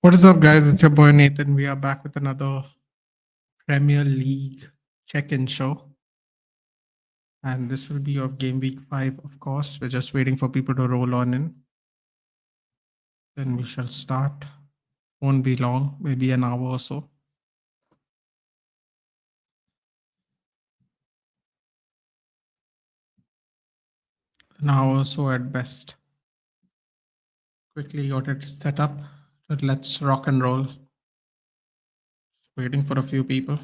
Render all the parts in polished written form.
What is up, guys? It's your boy Nathan. We are back with another Premier League check-in show, and this will be of Game Week 5, of course. We're just waiting for people to roll on in. Then we shall start. Won't be long, maybe an hour or so. An hour or so at best. Quickly got it set up. But let's rock and roll. Just waiting for a few people.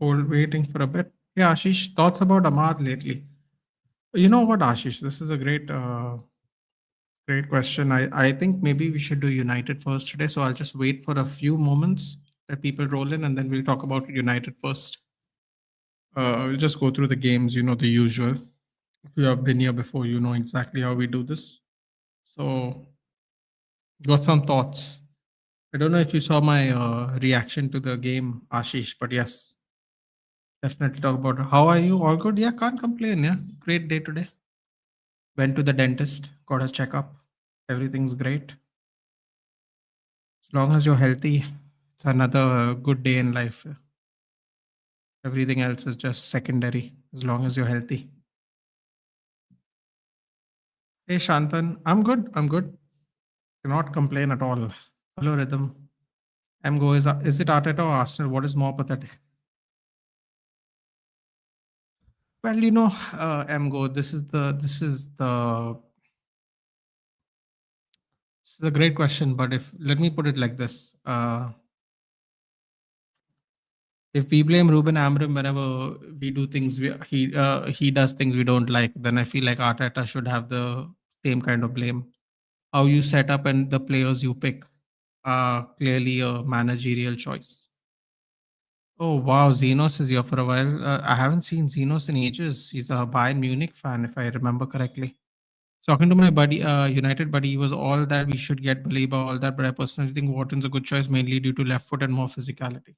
Hold waiting for a bit. Yeah, Ashish, thoughts about Ahmad lately? You know what, Ashish? This is a great question. I think maybe we should do United first today. So I'll just wait for a few moments that people roll in and then we'll talk about United first. We'll just go through the games, the usual. If you have been here before, you know exactly how we do this. So, got some thoughts. I don't know if you saw my reaction to the game, Ashish, but yes, definitely talk about how are you? All good? Yeah, can't complain. Yeah, great day today. Went to the dentist, got a checkup. Everything's great. As long as you're healthy, it's another good day in life. Everything else is just secondary as long as you're healthy. Hey Shantan, I'm good. I'm good. Cannot complain at all. Hello Rhythm. Go is it Arteta or Arsenal? What is more pathetic? Well, Go. This is a great question. But if let me put it like this: if we blame Ruben Amorim whenever we do things, he does things we don't like, then I feel like Arteta should have the same kind of blame. How you set up and the players you pick are clearly a managerial choice. Oh wow, Xenos is here for a while. I haven't seen Xenos in ages. He's a Bayern Munich fan, if I remember correctly. Talking to my buddy, United buddy, he was all that we should get Baliba, all that, but I personally think Wharton's a good choice, mainly due to left foot and more physicality.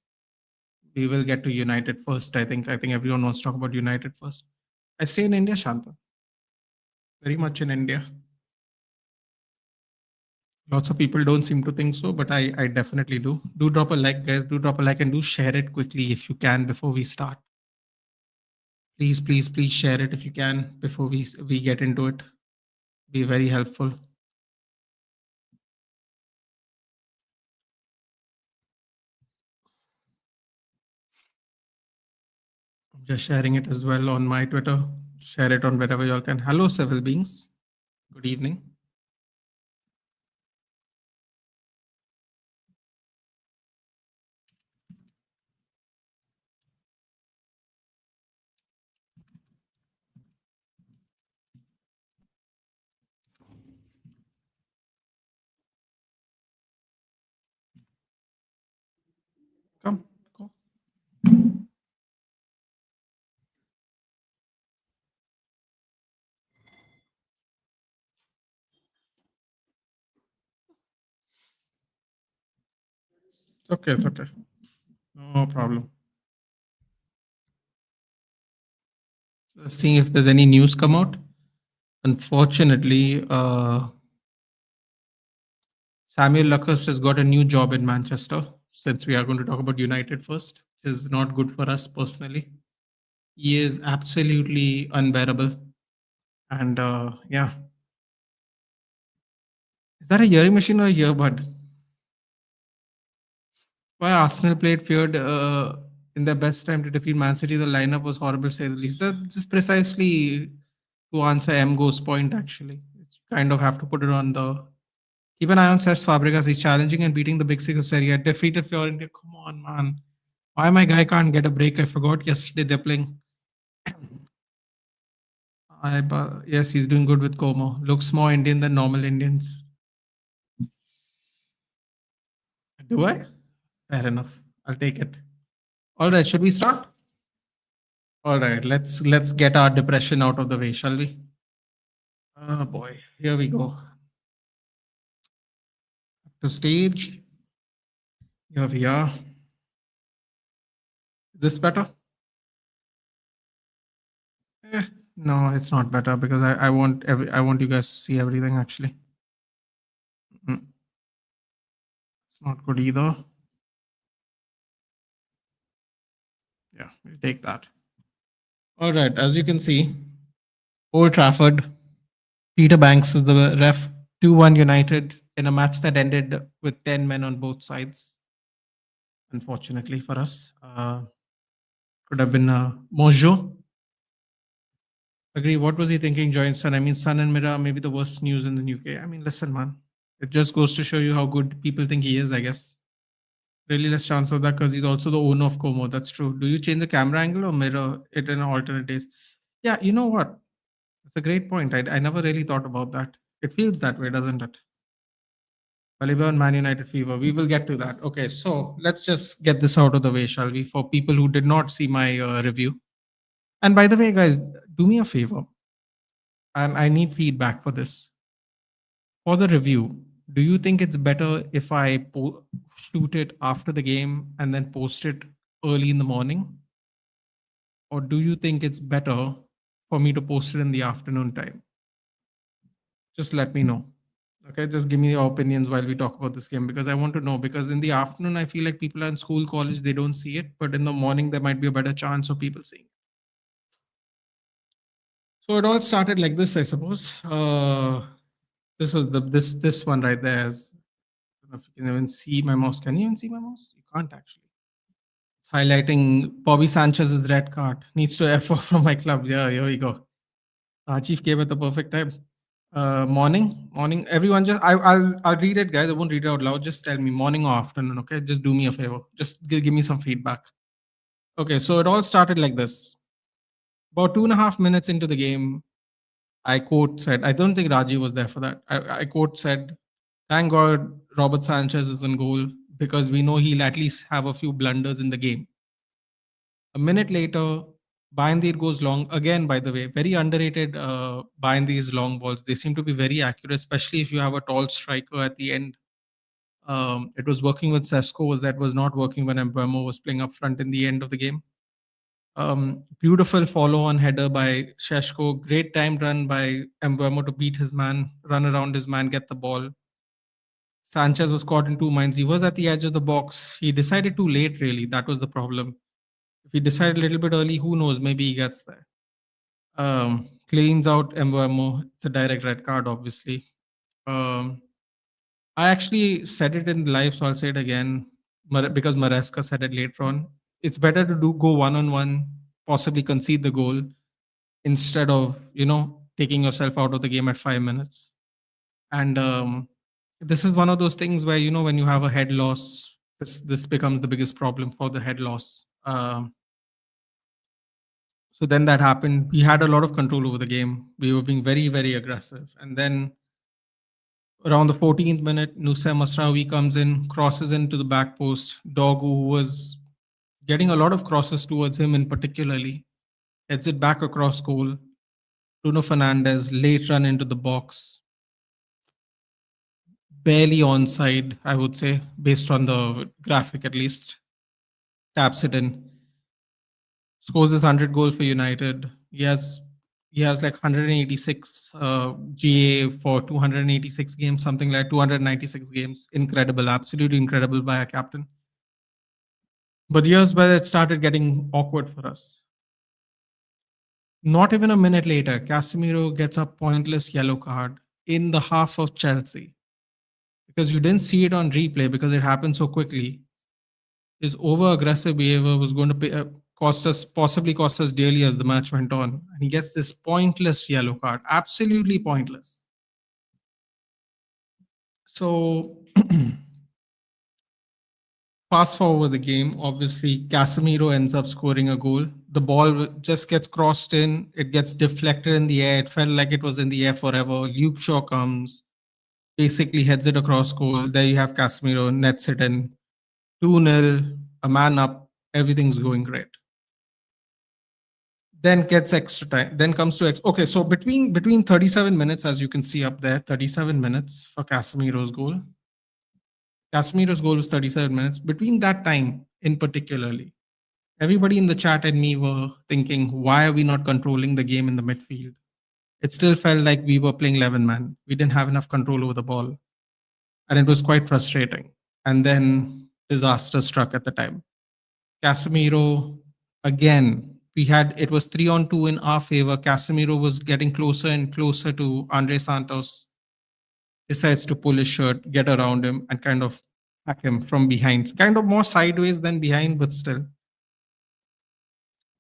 We will get to United first. I think. I think everyone wants to talk about United first. I stay in India, Shanta. Very much in India. Lots of people don't seem to think so, but I definitely do. Do drop a like, guys. Do drop a like and do share it quickly if you can before we start. Please, please, please share it if you can before we get into it. Be very helpful. I'm just sharing it as well on my Twitter. Share it on wherever y'all can. Hello, civil beings. Good evening. Come, go. It's okay. It's okay. No problem. So seeing if there's any news come out. Unfortunately, Samuel Luckhurst has got a new job in Manchester. Since we are going to talk about United first, which is not good for us personally. He is absolutely unbearable. And yeah, is that a hearing machine or a earbud? Why Arsenal played feared in their best time to defeat Man City? The lineup was horrible, to say the least. That's precisely to answer Mgo's point. Actually, you kind of have to put it on the. Keep an eye on Cesc Fabregas. He's challenging and beating the big six of Serie A. Defeated Fiorentina. Come on, man. Why my guy can't get a break? I forgot yesterday they're playing. Yes, he's doing good with Como. Looks more Indian than normal Indians. Do I? Fair enough. I'll take it. All right, should we start? All right, let's get our depression out of the way, shall we? Oh boy, here we go. to stage. Here we are. Is this better? Eh, no, it's not better because I want you guys to see everything actually. It's not good either. Yeah, we'll take that. All right, as you can see, Old Trafford, Peter Banks is the ref. 2-1 United in a match that ended with 10 men on both sides. Unfortunately for us, could have been Mojo. Agree. What was he thinking, join Sun? I mean, Sun and Mira may be the worst news in the UK. I mean, listen, man, it just goes to show you how good people think he is, I guess. Really less chance of that because he's also the owner of Como. That's true. Do you change the camera angle or mirror it in alternate days? Yeah, you know what? That's a great point. I never really thought about that. It feels that way, doesn't it? Baliba and Man United fever. We will get to that. Okay, so let's just get this out of the way, shall we? For people who did not see my review. And by the way, guys, do me a favor. And I need feedback for this. For the review, do you think it's better if I shoot it after the game and then post it early in the morning? Or do you think it's better for me to post it in the afternoon time? Just let me know. Okay, just give me your opinions while we talk about this game because I want to know. Because in the afternoon, I feel like people are in school, college, they don't see it, but in the morning, there might be a better chance of people seeing it. So it all started like this, I suppose. This was this one right there. I don't know if you can even see my mouse. Can you even see my mouse? You can't actually. It's highlighting Bobby Sanchez's red card. Needs to F off from my club. Yeah, here we go. Rajiv came at the perfect time. Morning. Everyone, I'll read it, guys. I won't read it out loud. Just tell me morning or afternoon. Okay, just do me a favor. Just give me some feedback. Okay, so it all started like this. About 2.5 minutes into the game, I quote said, I don't think Raji was there for that. I quote said, "Thank God Robert Sanchez is in goal because we know he'll at least have a few blunders in the game." A minute later, Bayandir goes long again. By the way, very underrated. Bayandir's long balls. They seem to be very accurate, especially if you have a tall striker at the end. It was working with Sesko, was that was not working when Mbeumo was playing up front in the end of the game. Beautiful follow-on header by Sheshko. Great time run by Mbeumo to beat his man, run around his man, get the ball. Sanchez was caught in two minds. He was at the edge of the box. He decided too late, really. That was the problem. If he decided a little bit early, who knows? Maybe he gets there. Cleans out Mbeumo. It's a direct red card, obviously. I actually said it in live, so I'll say it again because Maresca said it later on. It's better to go one-on-one, possibly concede the goal instead of taking yourself out of the game at 5 minutes. And this is one of those things where when you have a head loss, this becomes the biggest problem for the head loss. So then that happened. We had a lot of control over the game. We were being very, very aggressive. And then around the 14th minute, Nusayr Masraoui comes in, crosses into the back post. Dogu, who was getting a lot of crosses towards him in particularly, heads it back across goal. Bruno Fernandes, late run into the box. Barely onside, I would say, based on the graphic at least. Taps it in. Scores his 100 goal for United. He has like 186 GA for 286 games, something like 296 games. Incredible, absolutely incredible by a captain. But here's where it started getting awkward for us. Not even a minute later, Casemiro gets a pointless yellow card in the half of Chelsea. Because you didn't see it on replay because it happened so quickly. His over-aggressive behavior was going to possibly cost us dearly as the match went on. And he gets this pointless yellow card, absolutely pointless. So fast forward the game, obviously Casemiro ends up scoring a goal. The ball just gets crossed in, it gets deflected in the air. It felt like it was in the air forever. Luke Shaw comes, basically heads it across goal. There you have Casemiro, nets it in. 2-0, a man up, everything's going great. Then gets extra time. Then comes to okay. So between 37 minutes, as you can see up there, 37 minutes for Casemiro's goal. Casemiro's goal was 37 minutes. Between that time, in particularly, everybody in the chat and me were thinking, why are we not controlling the game in the midfield? It still felt like we were playing 11 man. We didn't have enough control over the ball. And it was quite frustrating. And then disaster struck at the time. Casemiro, again, we had it was 3-on-2 in our favor. Casemiro was getting closer and closer to Andre Santos, decides to pull his shirt, get around him, and kind of hack him from behind. Kind of more sideways than behind, but still.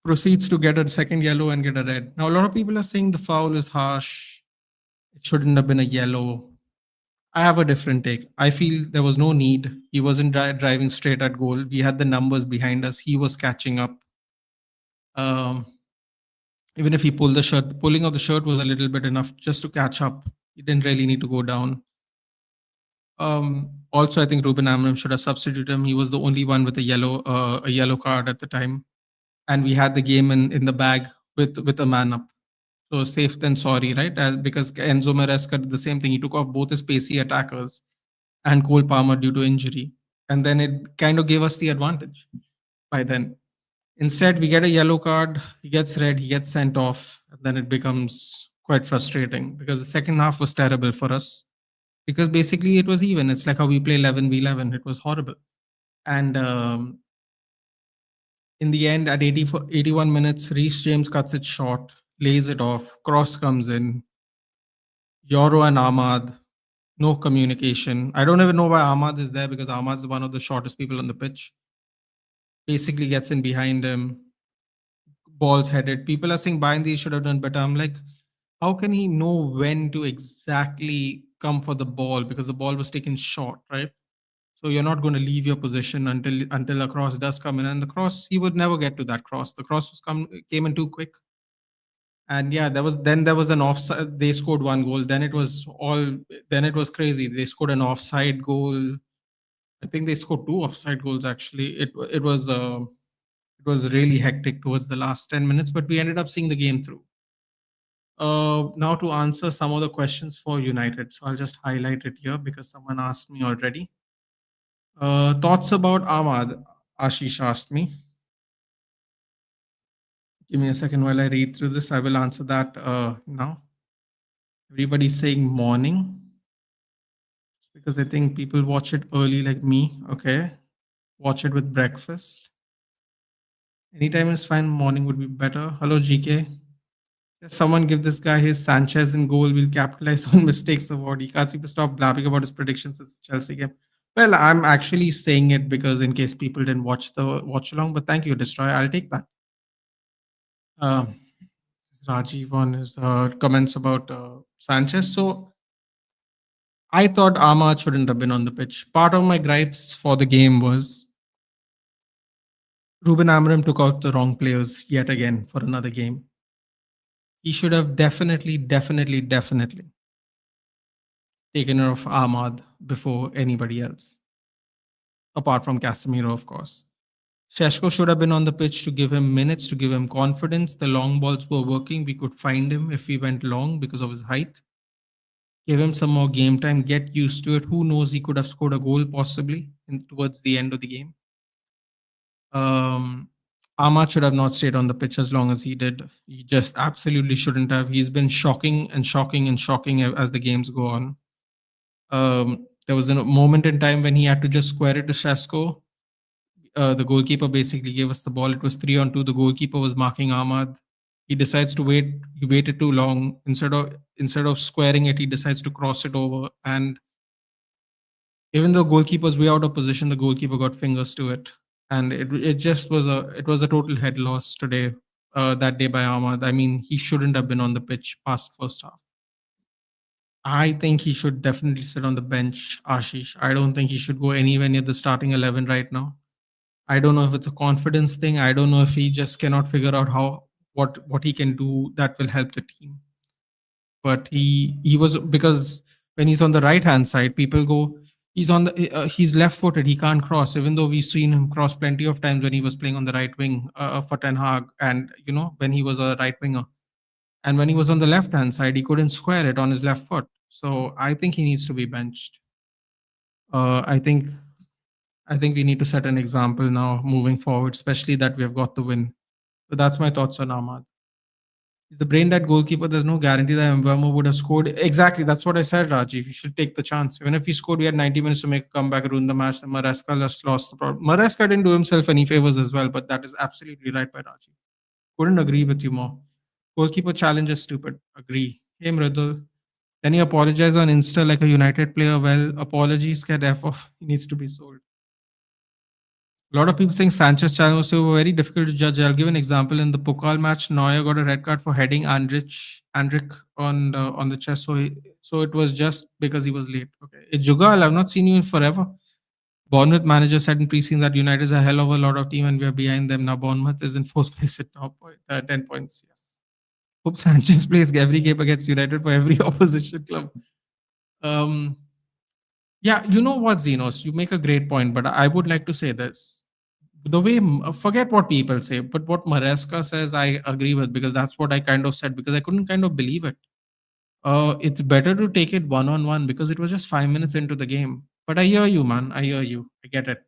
Proceeds to get a second yellow and get a red. Now, a lot of people are saying the foul is harsh. It shouldn't have been a yellow. I have a different take. I feel there was no need. He wasn't driving straight at goal. We had the numbers behind us. He was catching up. Um, Even if he pulled the shirt, the pulling of the shirt was a little bit enough just to catch up. He didn't really need to go down. Also, I think Ruben Amram should have substituted him. He was the only one with a yellow card at the time, and we had the game in the bag with a man up. So safe than sorry, right? Because Enzo Maresca did the same thing. He took off both his pacey attackers and Cole Palmer due to injury, and then it kind of gave us the advantage by then. Instead, we get a yellow card, he gets red, he gets sent off, and then it becomes quite frustrating because the second half was terrible for us because basically it was even. It's like how we play 11v11. It was horrible. And in the end, at 81 minutes, Reece James cuts it short, lays it off, cross comes in. Yoro and Ahmad, no communication. I don't even know why Ahmad is there because Ahmad is one of the shortest people on the pitch. Basically gets in behind him, balls headed. People are saying Bindy should have done better. I'm like, how can he know when to exactly come for the ball because the ball was taken short, right? So you're not going to leave your position until a cross does come in, and the cross he would never get to that cross. The cross came in too quick, and yeah, there was an offside. They scored one goal. Then it was crazy. They scored an offside goal. I think they scored two offside goals actually. It was really hectic towards the last 10 minutes, but we ended up seeing the game through. Now to answer some of the questions for United. So I'll just highlight it here because someone asked me already. Thoughts about Ahmad? Ashish asked me. Give me a second while I read through this. I will answer that now. Everybody's saying morning because I think people watch it early like me. Okay. Watch it with breakfast. Anytime is fine. Morning would be better. Hello, GK. Someone give this guy his Sanchez in goal. Will capitalize on mistakes award. He can't seem to stop blabbing about his predictions. It's the Chelsea game. Well, I'm actually saying it because in case people didn't watch the watch along. But thank you, Destroy. I'll take that. Rajiv on his comments about Sanchez. So I thought Ahmad shouldn't have been on the pitch. Part of my gripes for the game was Ruben Amorim took out the wrong players yet again for another game. He should have definitely taken off Ahmad before anybody else, apart from Casemiro, of course. Sheshko should have been on the pitch to give him minutes, to give him confidence. The long balls were working. We could find him if we went long because of his height. Give him some more game time, get used to it. Who knows, he could have scored a goal possibly towards the end of the game. Ahmad should have not stayed on the pitch as long as he did. He just absolutely shouldn't have. He's been shocking and shocking and shocking as the games go on. There was a moment in time when he had to just square it to Shasko. The goalkeeper basically gave us the ball. It was 3-on-2. The goalkeeper was marking Ahmad. He decides to wait. He waited too long. Instead of squaring it, he decides to cross it over. And even though goalkeeper was way out of position, the goalkeeper got fingers to it. And it just was a total head loss today, that day by Ahmad. I mean, he shouldn't have been on the pitch past first half. I think he should definitely sit on the bench, Ashish. I don't think he should go anywhere near the starting 11 right now. I don't know if it's a confidence thing. I don't know if he just cannot figure out what he can do that will help the team. But he was, because when he's on the right hand side, people go, he's left footed. He can't cross, even though we've seen him cross plenty of times when he was playing on the right wing for Ten Hag, and when he was a right winger. And when he was on the left hand side, he couldn't square it on his left foot. So I think he needs to be benched. I think I think we need to set an example now moving forward, especially that we have got the win. So that's my thoughts on Ahmad. He's a brain dead goalkeeper. There's no guarantee that Mbeumo would have scored. Exactly. That's what I said, Rajiv. You should take the chance. Even if he scored, we had 90 minutes to make a comeback, ruin the match. And Maresca just lost the problem. Maresca didn't do himself any favors as well, but that is absolutely right by Rajiv. Couldn't agree with you more. Goalkeeper challenge is stupid. Agree. Hey, Mridul. Then he apologized on Insta like a United player. Well, apologies get F off. He needs to be sold. A lot of people saying Sanchez challenge was so very difficult to judge. I'll give an example. In the Pokal match, Neuer got a red card for heading Andrich on the chest. So it was just because he was late. Okay. Jugal, I've not seen you in forever. Bournemouth manager said in preseason that United is a hell of a lot of team and we are behind them. Now Bournemouth is in fourth place with 10 points. Yes. Hope Sanchez plays every game against United for every opposition club. Um, yeah, you know what, Xenos, you make a great point, but I would like to say this. The way, forget what people say, but what Maresca says, I agree with because that's what I kind of said because I couldn't kind of believe it. It's better to take it one on one because it was just 5 minutes into the game. But I hear you, man. I hear you. I get it.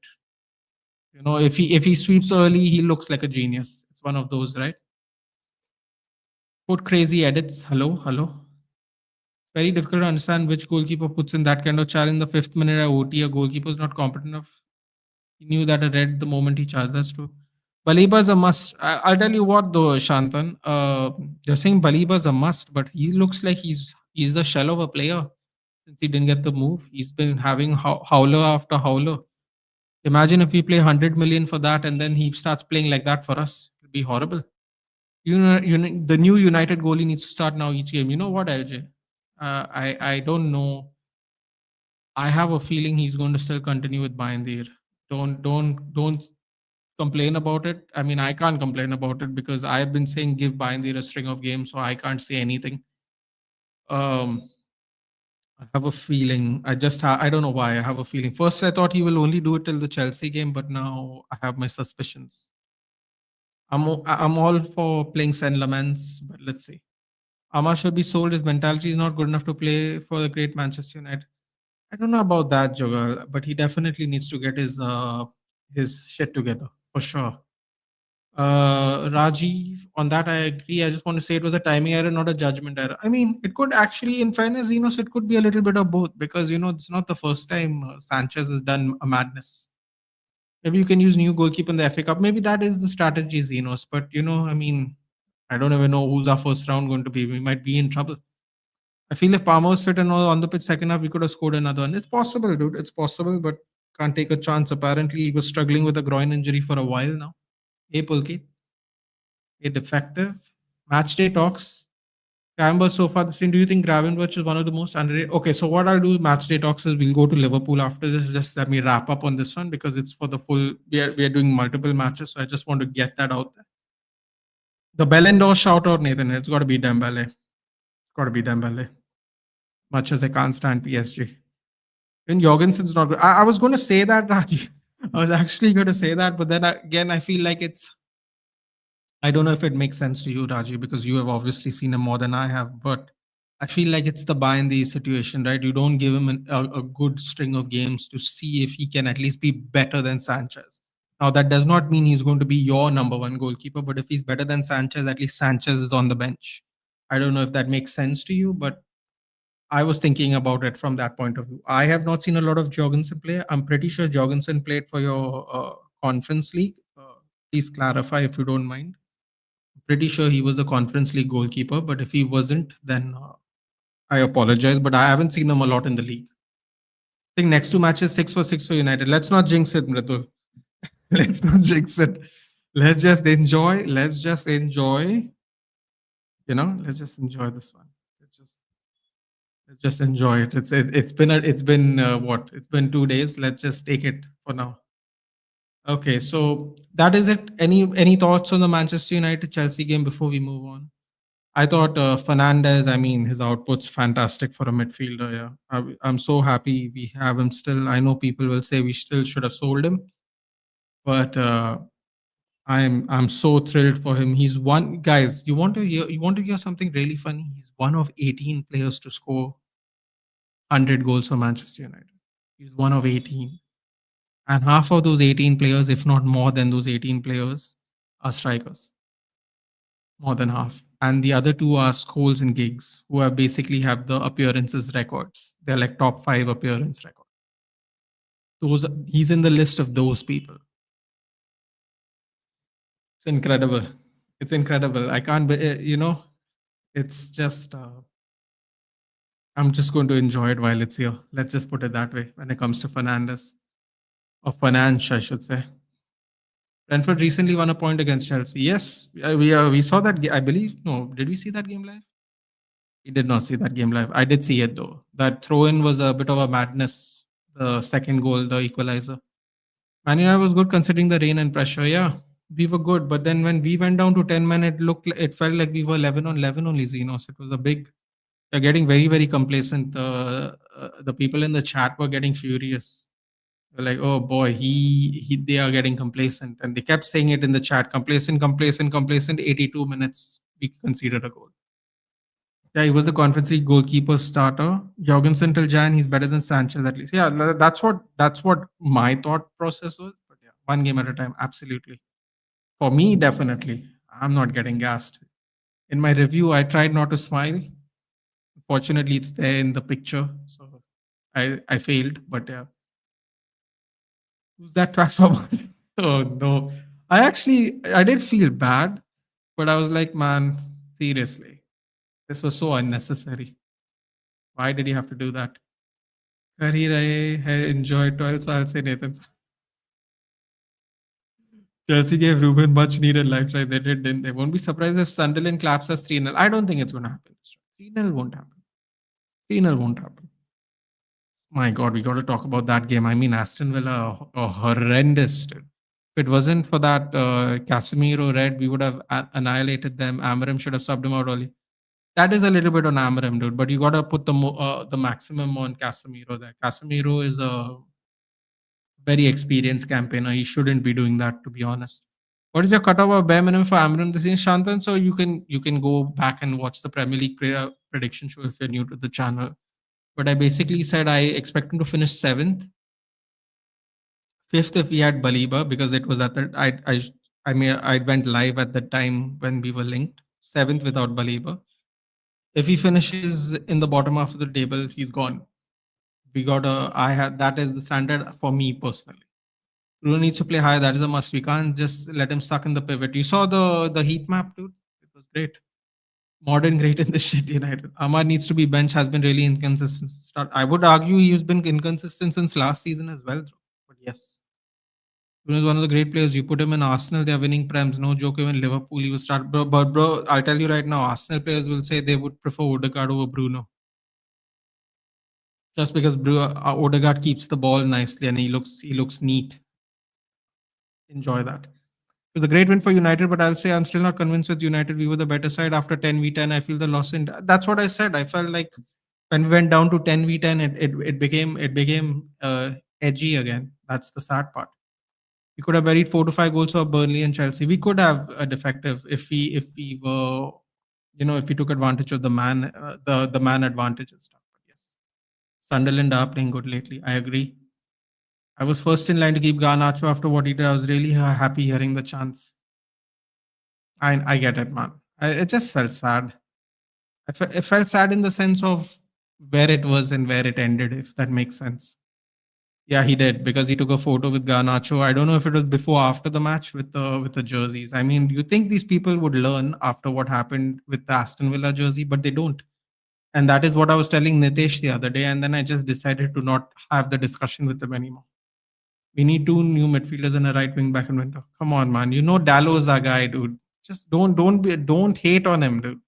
You know, if he sweeps early, he looks like a genius. It's one of those, right? Put crazy edits. Hello, hello. Very difficult to understand which goalkeeper puts in that kind of challenge. The fifth minute at OT, a goalkeeper is not competent enough. He knew that a red the moment he charged. That's true. Baliba is a must. I'll tell you what though, Shantan. You're saying Baliba is a must, but he looks like he's the shell of a player since he didn't get the move. He's been having howler after howler. Imagine if we play 100 million for that and then he starts playing like that for us. It'd be horrible. The new United goalie needs to start now each game. You know what, LJ? I don't know. I have a feeling he's going to still continue with Bindir. Don't complain about it. I mean, I can't complain about it because I've been saying give Bindir a string of games, so I can't say anything. Um, I have a feeling. I don't know why I have a feeling. First, I thought he will only do it till the Chelsea game, but now I have my suspicions. I'm all for playing Saint Laments, but let's see. Amar should be sold. His mentality is not good enough to play for the great Manchester United. I don't know about that, Jogal, but he definitely needs to get his shit together for sure. Rajiv, on that I agree. I just want to say it was a timing error, not a judgment error. I mean, it could actually, in fairness, it could be a little bit of both because it's not the first time Sanchez has done a madness. Maybe you can use new goalkeeper in the FA Cup. Maybe that is the strategy, Xenos. But I mean, I don't even know who's our first round going to be. We might be in trouble. I feel if Palmer was fit and all on the pitch second half, we could have scored another one. It's possible, dude. It's possible, but can't take a chance. Apparently, he was struggling with a groin injury for a while now. Hey, Pulki. Hey, defective. Match day talks. Camber so far the same. Do you think Gravenberch is one of the most underrated? Okay, so what I'll do match day talks is we'll go to Liverpool after this. Just let me wrap up on this one because it's for the full. We are doing multiple matches, so I just want to get that out there. The Ballon d'Or shout out, Nathan. It's got to be Dembele. It's got to be Dembele. Much as I can't stand PSG. And Jorgensen's not good. I was going to say that, Raji. I was actually going to say that, but then again, I feel like it's. I don't know if it makes sense to you, Raji, because you have obviously seen him more than I have. But I feel like it's the buy in the situation, right? You don't give him a good string of games to see if he can at least be better than Sanchez. Now, that does not mean he's going to be your number one goalkeeper, but if he's better than Sanchez, at least Sanchez is on the bench. I don't know if that makes sense to you, but I was thinking about it from that point of view. I have not seen a lot of Jorgensen play. I'm pretty sure Jorgensen played for your conference league. Please clarify if you don't mind. Pretty sure he was the Conference League goalkeeper, but if he wasn't, then I apologize. But I haven't seen him a lot in the league. I think next two matches 6 for 6 for United. Let's not jinx it, Mritul. Let's not jinx it. Let's just enjoy. Let's just enjoy. Let's just enjoy this one. Let's just enjoy it. It's been what? It's been 2 days. Let's just take it for now. Okay, so that is it. Any thoughts on the Manchester United Chelsea game before we move on? I thought Fernandez, I mean, his output's fantastic for a midfielder. Yeah, I'm so happy we have him still. I know people will say we still should have sold him, but I'm so thrilled for him. He's one guys. You want to hear something really funny? He's one of 18 players to score 100 goals for Manchester United. He's one of 18. And half of those 18 players, if not more than those 18 players, are strikers. More than half. And the other two are Scholes and Giggs, who have basically have the appearances records. They're like top 5 appearance record. Those He's in the list of those people. It's incredible. It's incredible. I can't be, it's just I'm just going to enjoy it while it's here. Let's just put it that way when it comes to Fernandes. Or Finance, I should say. Brentford recently won a point against Chelsea. Yes, we saw that. I believe. No, did we see that game live? We did not see that game live. I did see it though. That throw in was a bit of a madness. The second goal, the equalizer. Man United was good considering the rain and pressure. Yeah, we were good. But then when we went down to 10 men, it felt like we were 11 on 11 only. Xenos. It was a big. They're getting very very complacent. The people in the chat were getting furious. They're like, oh boy, they are getting complacent, and they kept saying it in the chat: complacent, complacent, complacent. 82 minutes, we conceded a goal. Yeah, he was the Conference League goalkeeper starter. Jorgensen till Jan, he's better than Sanchez at least. Yeah, that's what my thought process was. But yeah, one game at a time, absolutely. For me, definitely, I'm not getting gassed. In my review, I tried not to smile. Fortunately, it's there in the picture, so I failed. But yeah, who's that platform? Oh no, I did feel bad, but I was like, man, seriously, this was so unnecessary. Why did he have to do that? Kari rahe hai, enjoy 12 saal se Nathan. Chelsea gave Ruben much needed lifeline. They did, didn't they? Won't be surprised if Sunderland claps us 3-0. I don't think it's going to happen. 3-0 won't happen. 3-0 won't happen. My God, we got to talk about that game. I mean, Aston Villa, horrendous. Dude. If it wasn't for that Casemiro red, we would have annihilated them. Amarim should have subbed him out early. That is a little bit on Amarim, dude. But you got to put the maximum on Casemiro there. Casemiro is a very experienced campaigner. He shouldn't be doing that, to be honest. What is your cutoff of bare minimum for Amarim this season, Shantan? So you can go back and watch the Premier League prediction show if you're new to the channel. But I basically said I expect him to finish seventh, fifth if we had Baliba because it was at the I went live at the time when we were linked. Seventh without Baliba. If he finishes in the bottom half of the table, he's gone. We got that is the standard for me personally. Bruno needs to play higher. That is a must. We can't just let him stuck in the pivot. You saw the heat map, dude. It was great. Modern great in the shit United. Ahmad needs to be bench. Has been really inconsistent. Start. I would argue he's been inconsistent since last season as well. But yes, Bruno is one of the great players. You put him in Arsenal, they are winning prems. No joke. Even Liverpool, he will start. Bro, I'll tell you right now, Arsenal players will say they would prefer Odegaard over Bruno. Just because Odegaard keeps the ball nicely and he looks neat. Enjoy that. It was a great win for United, but I'll say I'm still not convinced with United. We were the better side after 10v10. I feel the loss in that's what I said. I felt like when we went down to 10v10, it became edgy again. That's the sad part. We could have buried 4 to 5 goals for Burnley and Chelsea. We could have a defective if we were, if we took advantage of the man advantage and stuff. But yes, Sunderland are playing good lately. I agree. I was first in line to keep Garnacho after what he did. I was really happy hearing the chants. I get it, man. It just felt sad. It felt sad in the sense of where it was and where it ended, if that makes sense. Yeah, he did because he took a photo with Garnacho. I don't know if it was before or after the match with the jerseys. I mean, you think these people would learn after what happened with the Aston Villa jersey, but they don't. And that is what I was telling Nitesh the other day. And then I just decided to not have the discussion with them anymore. We need 2 new midfielders and a right wing back in winter. Come on, man. You know Dallow's our guy, dude. Just don't hate on him, dude.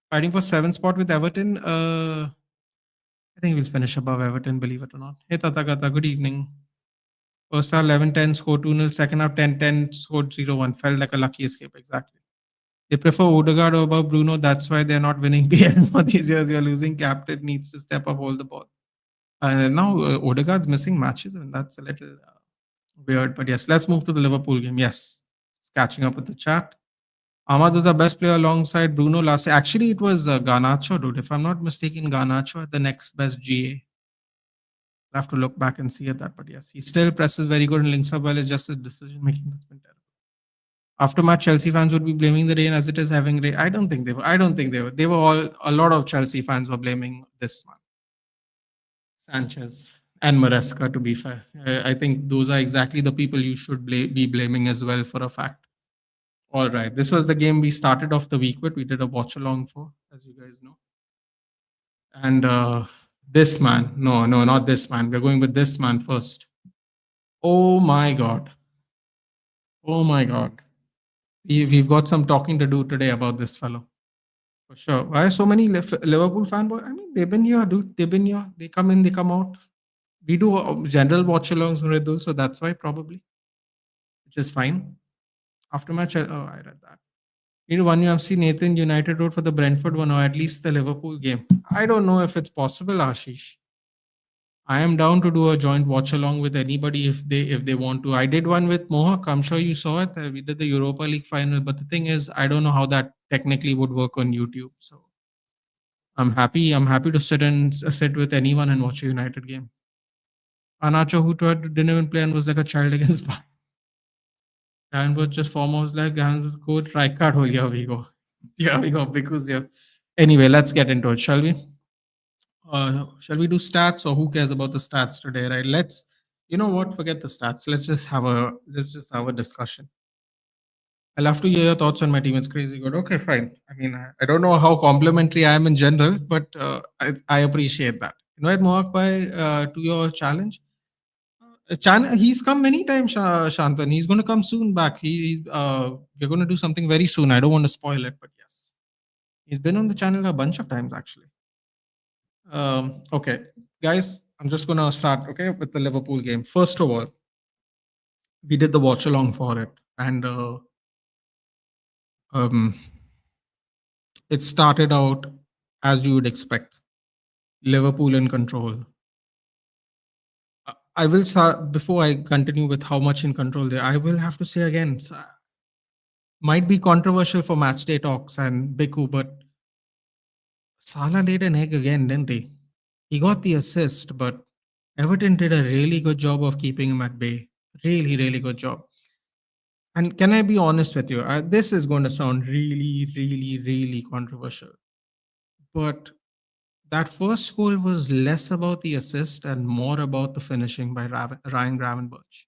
Fighting for 7th spot with Everton. I think we'll finish above Everton, believe it or not. Hey Tathagata, good evening. First half 11-10, scored 2-0. Second half 10-10, scored 0-1. Felt like a lucky escape, exactly. They prefer Odegaard over Bruno. That's why they're not winning PL for these years. You're losing captain, needs to step up, hold the ball. And now Odegaard's missing matches, and that's a little weird. But yes, let's move to the Liverpool game. Yes, it's catching up with the chat. Ahmad was the best player alongside Bruno last year. Actually, it was Garnacho, dude. If I'm not mistaken, Garnacho had the next best GA I'll have to look back and see at that. But yes, he still presses very good and links up well. It's just his decision making that's been terrible. After match, Chelsea fans would be blaming the rain as it is having rain. I don't think they were. I don't think they were. They were all. A lot of Chelsea fans were blaming this man, Sanchez and Maresca. To be fair, I think those are exactly the people you should be blaming as well for a fact. All right, this was the game we started off the week with. We did a watch along for, as you guys know, and this man. No, no, not this man. We're going with this man first. Oh my god. Oh my god. We've got some talking to do today about this fellow. For sure. Why are so many Liverpool fanboys? I mean, they've been here, dude. They've been here. They come in, they come out. We do general watch alongs, Ridul, so that's why probably, which is fine. After match, oh, I read that. Need one UFC Nathan United wrote for the Brentford one or at least the Liverpool game. I don't know if it's possible, Ashish. I am down to do a joint watch along with anybody if they want to. I did one with Mohak. I'm sure you saw it. We did the Europa League final, but the thing is, I don't know how that technically would work on YouTube. So I'm happy. I'm happy to sit with anyone and watch a United game. Anacho, who didn't even play and was like a child against Bayern. And was just foremost like and was go try card hole. Here we go. Here we go. Because yeah. Anyway, let's get into it, shall we? Shall we do stats or who cares about the stats today, right? Let's, you know what, forget the stats. Let's just have a discussion. I'll have to hear your thoughts on my team. It's crazy good. Okay, fine. I mean, I don't know how complimentary I am in general, but I appreciate that. Invite Mohak Bhai to your challenge. He's come many times, Shantan. He's going to come soon back. We're going to do something very soon. I don't want to spoil it, but yes, he's been on the channel a bunch of times actually. Okay, guys, I'm just gonna start. Okay, with the Liverpool game. First of all, we did the watch along for it, and um, it started out as you would expect. Liverpool in control. I will start before I continue with how much in control they. I will have to say again, might be controversial for match day talks and Biku, but Salah laid an egg again, didn't he? He got the assist, but Everton did a really good job of keeping him at bay. Really, really good job. And can I be honest with you? This is going to sound really, really, really controversial. But that first goal was less about the assist and more about the finishing by Ryan Gravenberch.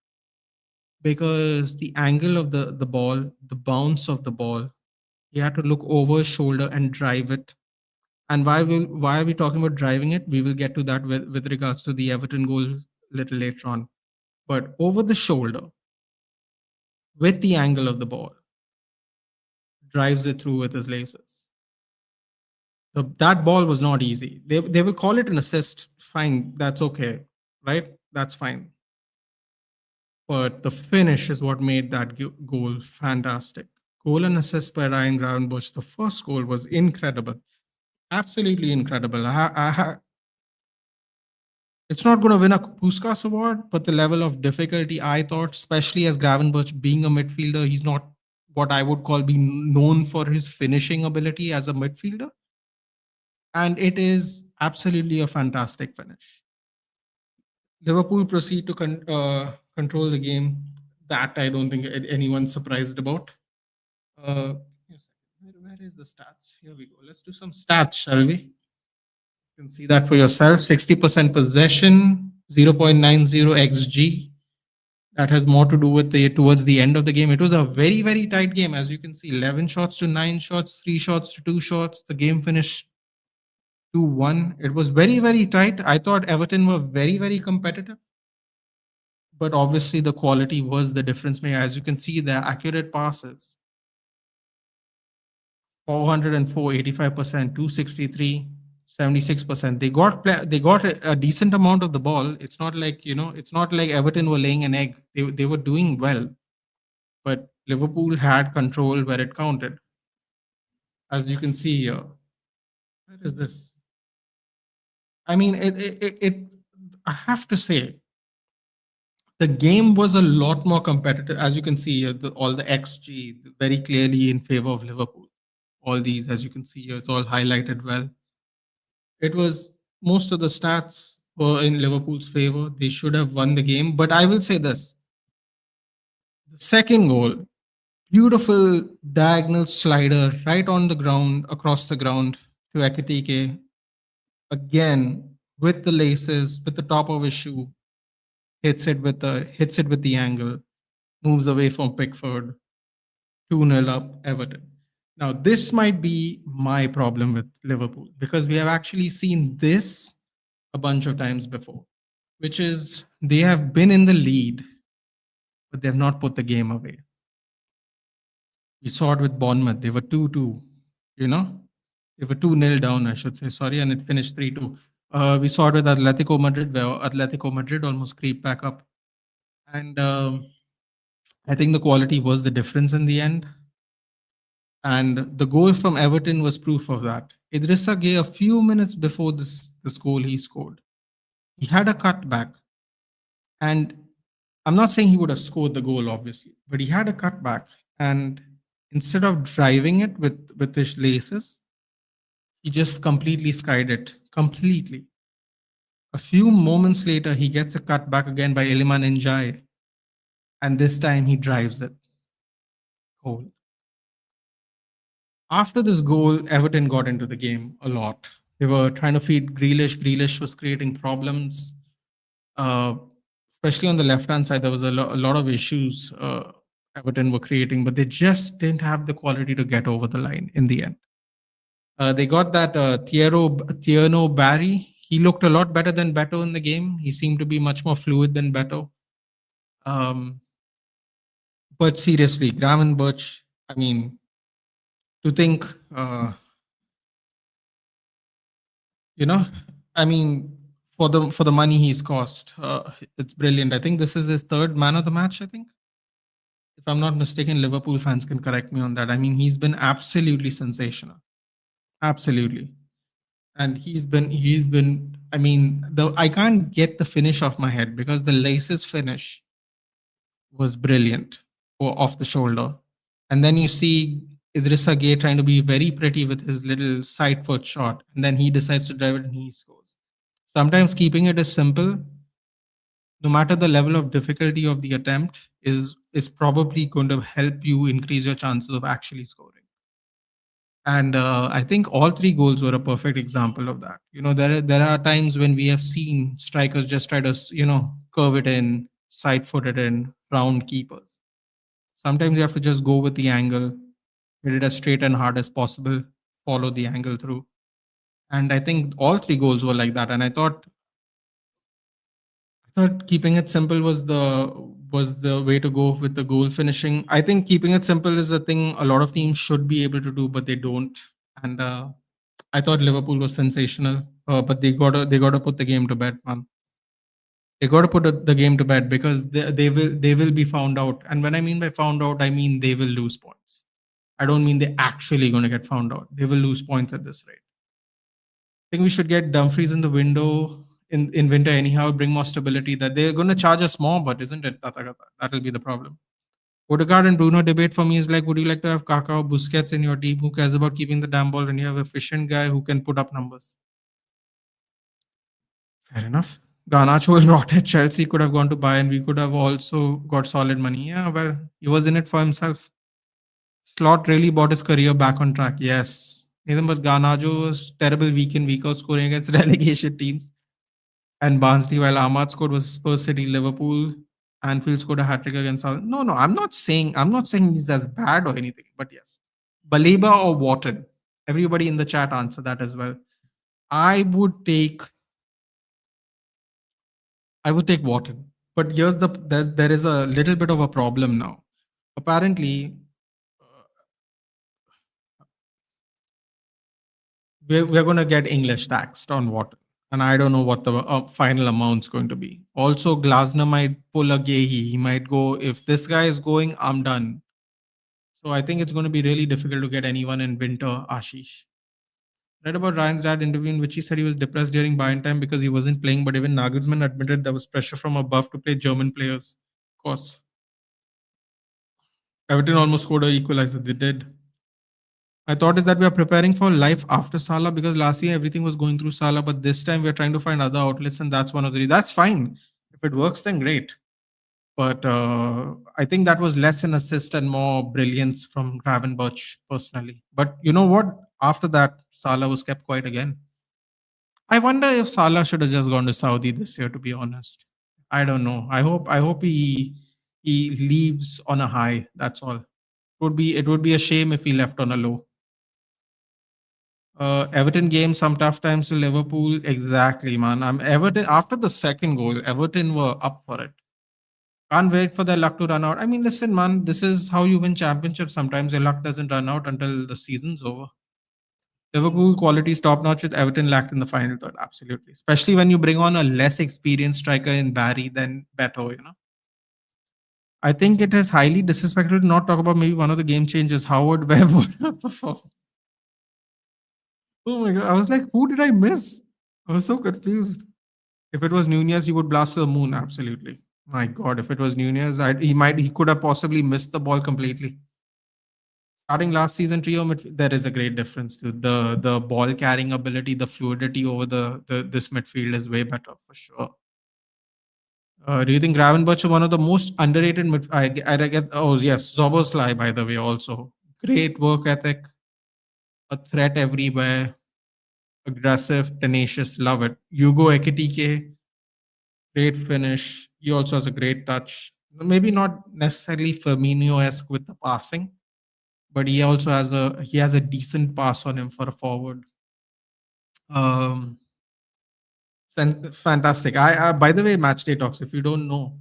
Because the angle of the ball, the bounce of the ball, he had to look over his shoulder and drive it. And why are we talking about driving it? We will get to that with regards to the Everton goal a little later on. But over the shoulder, with the angle of the ball, drives it through with his lasers. So that ball was not easy. They will call it an assist. Fine, that's okay, right? That's fine. But the finish is what made that goal fantastic. Goal and assist by Ryan Gravenberch. The first goal was incredible, absolutely incredible. It's not going to win a Puskas award, but the level of difficulty I thought, especially as Gravenberch being a midfielder, he's not what I would call being known for his finishing ability as a midfielder. And it is absolutely a fantastic finish. Liverpool proceed to control the game. That I don't think anyone's surprised about. Yes, where is the stats? Here we go. Let's do some stats, shall we? You can see that for yourself. 60% possession, 0.90 xg. That has more to do with towards the end of the game. It was a very, very tight game. As you can see, 11 shots to 9 shots, 3 shots to 2 shots. The game finished 2-1. It was very, very tight. I thought Everton were very, very competitive. But obviously, the quality was the difference maker. As you can see, the accurate passes 404, 85%, 263, 76%. They got a decent amount of the ball. It's not like, it's not like Everton were laying an egg. They were doing well. But Liverpool had control where it counted. As you can see here. Where is this? I mean, I have to say, the game was a lot more competitive. As you can see here, all the XG very clearly in favor of Liverpool. All these, as you can see here, it's all highlighted well. It was most of the stats were in Liverpool's favor. They should have won the game. But I will say this: the second goal, beautiful diagonal slider right on the ground, across the ground to Ekitike. Again, with the laces, with the top of his shoe, hits it with the angle, moves away from Pickford, 2-0 up Everton. Now, this might be my problem with Liverpool because we have actually seen this a bunch of times before, which is they have been in the lead, but they have not put the game away. We saw it with Bournemouth. They were 2-2, you know? They were 2-0 down, I should say, sorry, and it finished 3-2. We saw it with Atletico Madrid, where Atletico Madrid almost creeped back up. And I think the quality was the difference in the end. And the goal from Everton was proof of that. Idrissa Gueye, a few minutes before this goal he scored, he had a cutback. And I'm not saying he would have scored the goal, obviously, but he had a cutback. And instead of driving it with his laces, he just completely skied it. Completely. A few moments later, he gets a cutback again by Iliman Njai. And this time he drives it. Goal. After this goal, Everton got into the game a lot. They were trying to feed Grealish. Grealish was creating problems, uh, especially on the left hand side. There was a lot of issues Everton were creating, but they just didn't have the quality to get over the line in the end. They got that Tierno Barry. He looked a lot better than Beto in the game. He seemed to be much more fluid than Beto. Um, but seriously, Graham and Birch, I mean, to think you know I mean, for the money he's cost, it's brilliant. I think this is his third man of the match, I think, if I'm not mistaken. Liverpool fans can correct me on that. I mean, he's been absolutely sensational, absolutely. And he's been I mean, the I can't get the finish off my head because the laces finish was brilliant, or off the shoulder. And then you see Idrissa Gueye trying to be very pretty with his little side foot shot, and then he decides to drive it and he scores. Sometimes keeping it as simple, no matter the level of difficulty of the attempt, is probably going to help you increase your chances of actually scoring. And I think all three goals were a perfect example of that. There are times when we have seen strikers just try to curve it in, side foot it in, round keepers. Sometimes you have to just go with the angle, hit it as straight and hard as possible, follow the angle through. And I think all three goals were like that. And I thought keeping it simple was the way to go with the goal finishing. I think keeping it simple is the thing a lot of teams should be able to do, but they don't. And I thought Liverpool was sensational, but they gotta put the game to bed, man. They gotta put the game to bed because they will be found out. And when I mean by found out, I mean they will lose points. I don't mean they're actually going to get found out. They will lose points at this rate. I think we should get Dumfries in the window in winter anyhow, bring more stability. That they're going to charge us more, but isn't it? That'll be the problem. Odegaard and Bruno debate for me is like, would you like to have Kaka or Busquets in your team? Who cares about keeping the damn ball when you have an efficient guy who can put up numbers? Fair enough. Garnacho was rotted. Chelsea could have gone to Bayern. We could have also got solid money. Yeah, well, he was in it for himself. Slot really brought his career back on track. Yes. Nathan, but Garnacho's terrible week in, week out scoring against relegation teams. And Barnsley, while Ahmad scored, was Spurs City, Liverpool. Anfield scored a hat trick against South. No, I'm not saying he's as bad or anything, but yes. Baleba or Wharton? Everybody in the chat answer that as well. I would take Wharton. But there is a little bit of a problem now. Apparently, we're going to get English taxed on water. And I don't know what the final amount's going to be. Also, Glasner might pull a Gehi. He might go, if this guy is going, I'm done. So I think it's going to be really difficult to get anyone in winter, Ashish. Read about Ryan's dad interview in which he said he was depressed during Bayern time because he wasn't playing, but even Nagelsmann admitted there was pressure from above to play German players. Of course. Everton almost scored an equalizer. They did. My thought is that we are preparing for life after Salah because last year everything was going through Salah, but this time we're trying to find other outlets, and that's one of the. That's fine. If it works, then great. But I think that was less an assist and more brilliance from Gravenberch personally. But you know what? After that, Salah was kept quiet again. I wonder if Salah should have just gone to Saudi this year. To be honest, I don't know. I hope he leaves on a high. That's all. It would be a shame if he left on a low. Everton game some tough times to Liverpool. Exactly, man. I'm Everton after the second goal. Everton were up for it. Can't wait for their luck to run out. I mean, listen, man. This is how you win championships. Sometimes your luck doesn't run out until the season's over. Liverpool quality is top notch with Everton lacked in the final third. Absolutely, especially when you bring on a less experienced striker in Barry than Beto. I think it is highly disrespectful to not talk about maybe one of the game changers, Howard Webb. What a performance. Oh my god! I was like, who did I miss? I was so confused. If it was Nunez, he would blast to the moon. Absolutely. My God, if it was Nunez, he could have possibly missed the ball completely. Starting last season trio, there is a great difference. The ball carrying ability, the fluidity over the this midfield is way better for sure. Do you think Gravenberch is one of the most underrated I get. Oh yes, Zoboslai by the way also great work ethic, a threat everywhere, aggressive, tenacious, love it. Hugo Ekitike, great finish. He also has a great touch. Maybe not necessarily Firmino-esque with the passing, but he has a decent pass on him for a forward. Um, Fantastic. By the way, match day talks. If you don't know,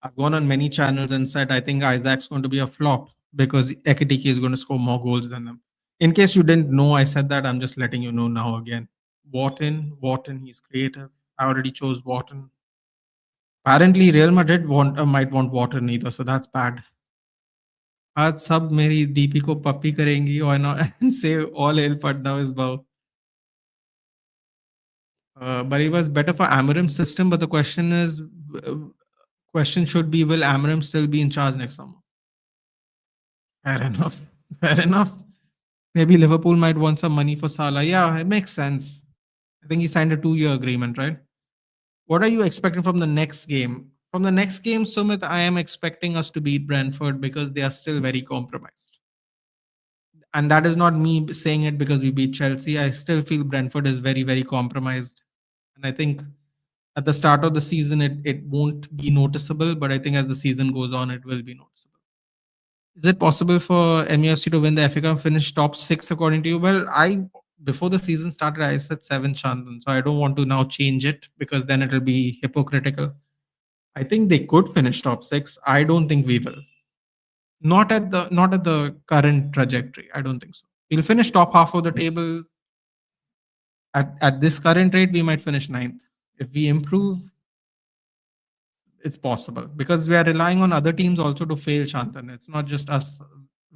I've gone on many channels and said I think Isaac's going to be a flop because Ekitike is going to score more goals than them. In case you didn't know, I said that. I'm just letting you know now again. Wharton, he's creative. I already chose Wharton. Apparently, Real Madrid might want Wharton either, so that's bad. आज सब मेरी DP को पप्पी करेंगी और ना and say all hail Patna is bow. But it was better for Amarim's system. But the uh, question should be, will Amarim still be in charge next summer? Fair enough. Fair enough. Maybe Liverpool might want some money for Salah. Yeah, it makes sense. I think he signed a 2-year agreement, right? What are you expecting from the next game? From the next game, Sumit, I am expecting us to beat Brentford because they are still very compromised. And that is not me saying it because we beat Chelsea. I still feel Brentford is very, very compromised. And I think at the start of the season, it won't be noticeable, but I think as the season goes on, it will be noticeable. Is it possible for MUFC to win the FA Cup, finish top six according to you? Well, before the season started, I said seven, Chandan. So I don't want to now change it because then it'll be hypocritical. I think they could finish top six. I don't think we will. Not at the current trajectory. I don't think so. We'll finish top half of the table. At this current rate, we might finish ninth. If we improve, it's possible because we are relying on other teams also to fail, Shantan. It's not just us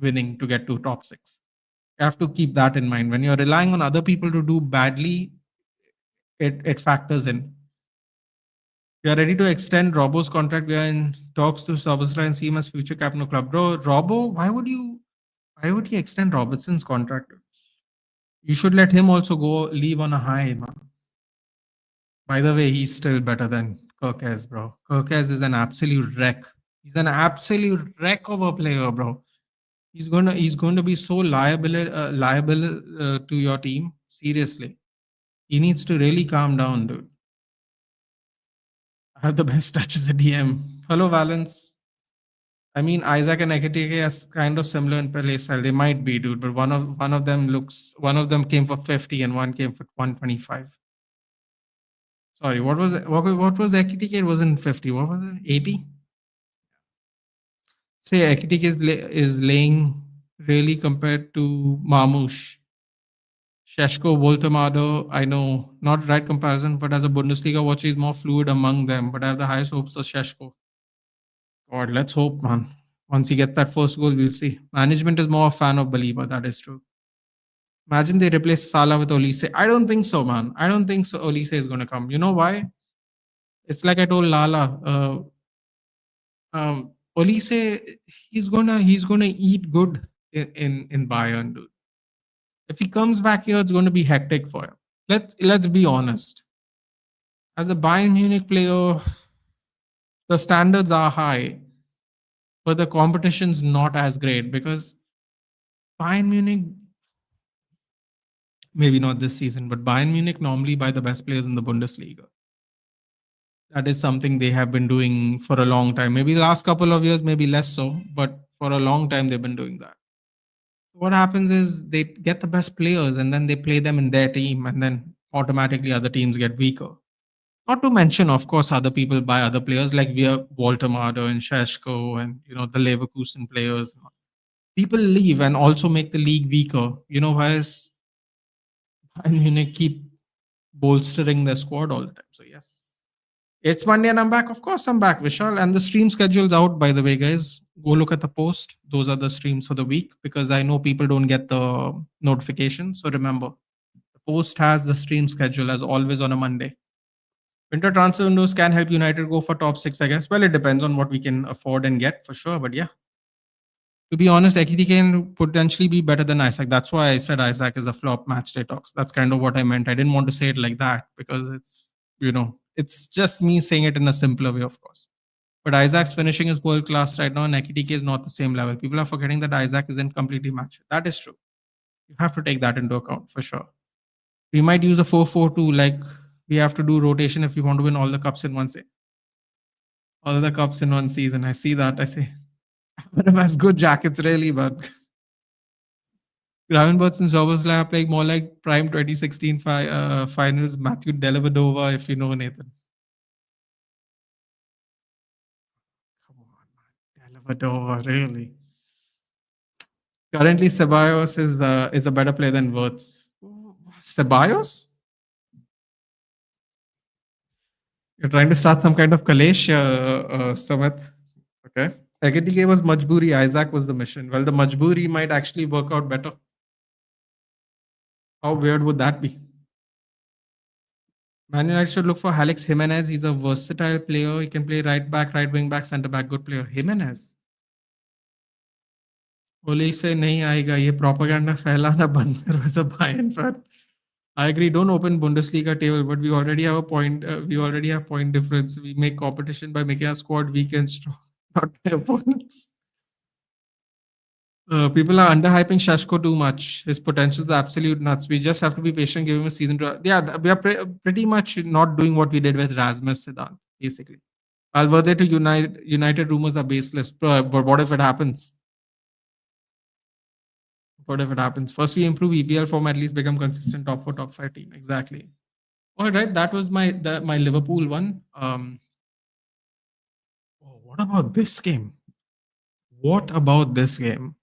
winning to get to top six. You have to keep that in mind. When you're relying on other people to do badly, it factors in. We are ready to extend Robo's contract. We are in talks to Sobosla and see him as future captain of club. Bro, Robo, why would he extend Robertson's contract? You should let him also go leave on a high, man. By the way, he's still better than Kirkes, bro. Kirkes is an absolute wreck. He's an absolute wreck of a player, bro. He's going to be so liable to your team. Seriously, he needs to really calm down, dude. I have the best touch as a DM. Hello, Valence. I mean, Isaac and Ekitike are kind of similar in play style. They might be, dude, but one of them came for 50 and one came for 125. Sorry, what was it? What was Ekitike? It wasn't 50. What was it? 80? Say Ekitike is laying really compared to Marmoush. Sheshko, Voltamado, I know, not right comparison, but as a Bundesliga watcher, he's more fluid among them. But I have the highest hopes of Sheshko. God, let's hope, man. Once he gets that first goal, we'll see. Management is more a fan of Believer. That is true. Imagine they replace Salah with Olise. I don't think so, man. I don't think so. Olise is going to come. You know why? It's like I told Lala. Olise, he's gonna eat good in Bayern, dude. If he comes back here, it's going to be hectic for him. Let's be honest. As a Bayern Munich player, the standards are high, but the competition's not as great because Bayern Munich, maybe not this season, but Bayern Munich normally buy the best players in the Bundesliga. That is something they have been doing for a long time. Maybe the last couple of years, maybe less so, but for a long time they've been doing that. What happens is they get the best players and then they play them in their team, and then automatically other teams get weaker. Not to mention, of course, other people buy other players like we have Walter Marder and Sheshko and the Leverkusen players. People leave and also make the league weaker. Whereas Bayern Munich keep bolstering their squad all the time. So yes, it's Monday and I'm back. Of course, I'm back, Vishal. And the stream schedule's out, by the way, guys. Go look at the post. Those are the streams for the week because I know people don't get the notification. So remember, the post has the stream schedule as always on a Monday. Winter transfer windows can help United go for top six, I guess. Well, it depends on what we can afford and get for sure. But yeah, to be honest, Ekiti can potentially be better than Isaac. That's why I said Isaac is a flop match day talks. That's kind of what I meant. I didn't want to say it like that because it's just me saying it in a simpler way, of course. But Isaac's finishing is world class right now, and Ekitike is not the same level. People are forgetting that Isaac isn't completely matched. That is true. You have to take that into account for sure. We might use a 4-4-2, like we have to do rotation if we want to win all the cups in one season. All the cups in one season. I see that. I say, Emirates has good jackets, really, but Gravenberts and Zoboslai are playing more like prime 2016 finals. Matthew Dellavedova, if you know Nathan. Come on, man. Dellavedova, really. Currently, Ceballos is a better player than Wirtz. Ceballos? You're trying to start some kind of Kalesh, Samit. Okay. Ekitike was Majburi, Isaac was the mission. Well, the Majburi might actually work out better. How weird would that be? Man United should look for Alex Jimenez. He's a versatile player. He can play right back, right wing back, centre back. Good player. Jimenez. Ole से नहीं आएगा ये propaganda फैलाना बंद करो as a Bayern fan. I agree. Don't open Bundesliga table, but we already have a point. We already have point difference. We make competition by making our squad weak and strong, not by opponents. People are underhyping Shashko too much. His potential is absolute nuts. We just have to be patient, give him a season to. Yeah, we are pretty much not doing what we did with Rasmus Siddharth, basically. Valverde to United rumors are baseless. But what if it happens? What if it happens? First, we improve EPL form, at least become consistent top 4, top 5 team. Exactly. All right, that was my Liverpool one. What about this game? What about this game?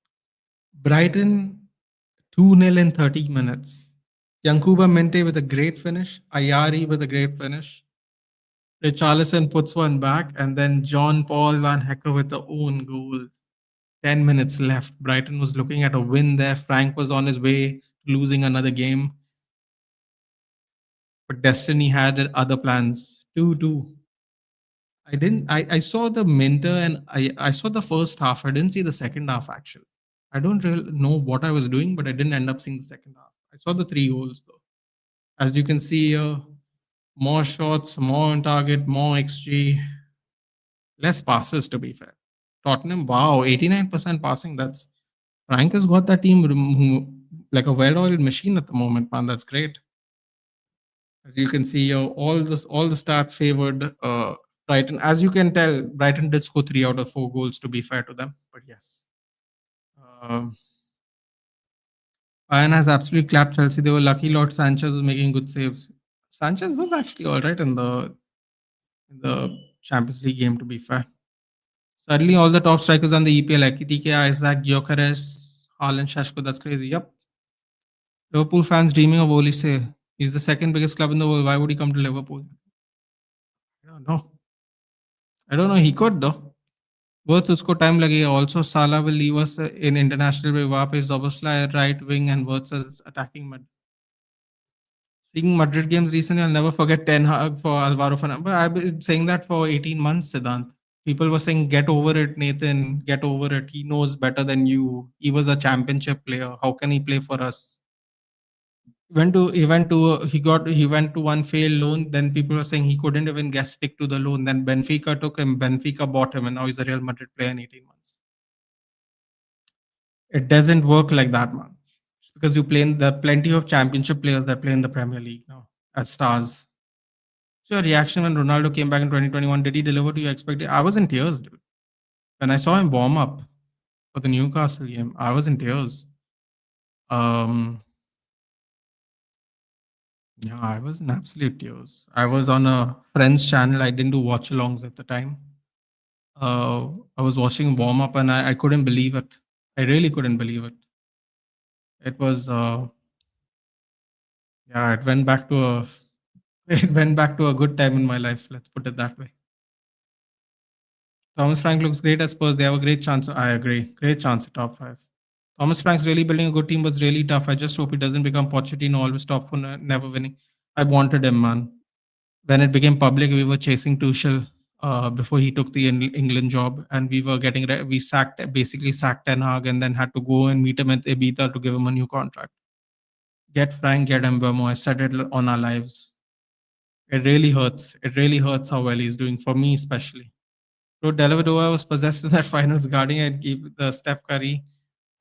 Brighton 2-0 in 30 minutes. Yankuba Mente with a great finish. Ayari with a great finish. Richarlison puts one back. And then John Paul Van Hecker with the own goal. 10 minutes left. Brighton was looking at a win there. Frank was on his way to losing another game. But Destiny had other plans. 2-2. I saw the Minter and I saw the first half. I didn't see the second half actually. I don't really know what I was doing, but I didn't end up seeing the second half. I saw the 3 goals though. As you can see here, more shots, more on target, more XG, less passes to be fair. Tottenham, wow, 89% passing. That's Frank has got that team like a well-oiled machine at the moment, man. That's great. As you can see here, all the stats favored Brighton. As you can tell, Brighton did score 3 out of 4 goals to be fair to them. But yes. Bayern has absolutely clapped Chelsea. They were lucky Lord Sanchez was making good saves. Sanchez was actually all right in the Champions League game, to be fair. Suddenly, all the top strikers on the EPL, like Ekitike, Isaac, Gyökeres, Haaland, Shashko, that's crazy. Yep. Liverpool fans dreaming of Olise. He's the second biggest club in the world. Why would he come to Liverpool? I don't know. He could though. Both usko time लगेगा. Also, Salah will leave us in international way. वहाँ पे Zoboslai right wing and Wirtz as attacking mid. Seeing Madrid games recently, I'll never forget Ten Hag for Alvaro Fernandez. But I've been saying that for 18 months, Siddhant. People were saying, get over it, Nathan. Get over it. He knows better than you. He was a championship player. How can he play for us? He went to one failed loan. Then people were saying he couldn't even get stick to the loan. Then Benfica took him. Benfica bought him, and now he's a Real Madrid player in 18 months. It doesn't work like that, man. Just because you play in there are plenty of championship players that play in the Premier League now as stars. So your reaction when Ronaldo came back in 2021, did he deliver to your expectation? I was in tears, dude. When I saw him warm up for the Newcastle game, I was in tears. Um, yeah, I was in absolute tears. I was on a friend's channel. I didn't do watch alongs at the time. I was watching warm up and I couldn't believe it. I really couldn't believe it. It was, yeah, it went back to a, it went back to a good time in my life. Let's put it that way. Thomas Frank looks great at Spurs. They have a great chance. I agree. Great chance at top five. Thomas Frank's really building a good team was really tough. I just hope he doesn't become Pochettino, always top for never winning. I wanted him, man. When it became public, we were chasing Tuchel before he took the England job, and we were we basically sacked Ten Hag, and then had to go and meet him at Ibiza to give him a new contract. Get Frank, get Mbemo. I said it on our lives. It really hurts. It really hurts how well he's doing for me, especially. So Dellavedova was possessed in that finals, guarding and keep the Steph Curry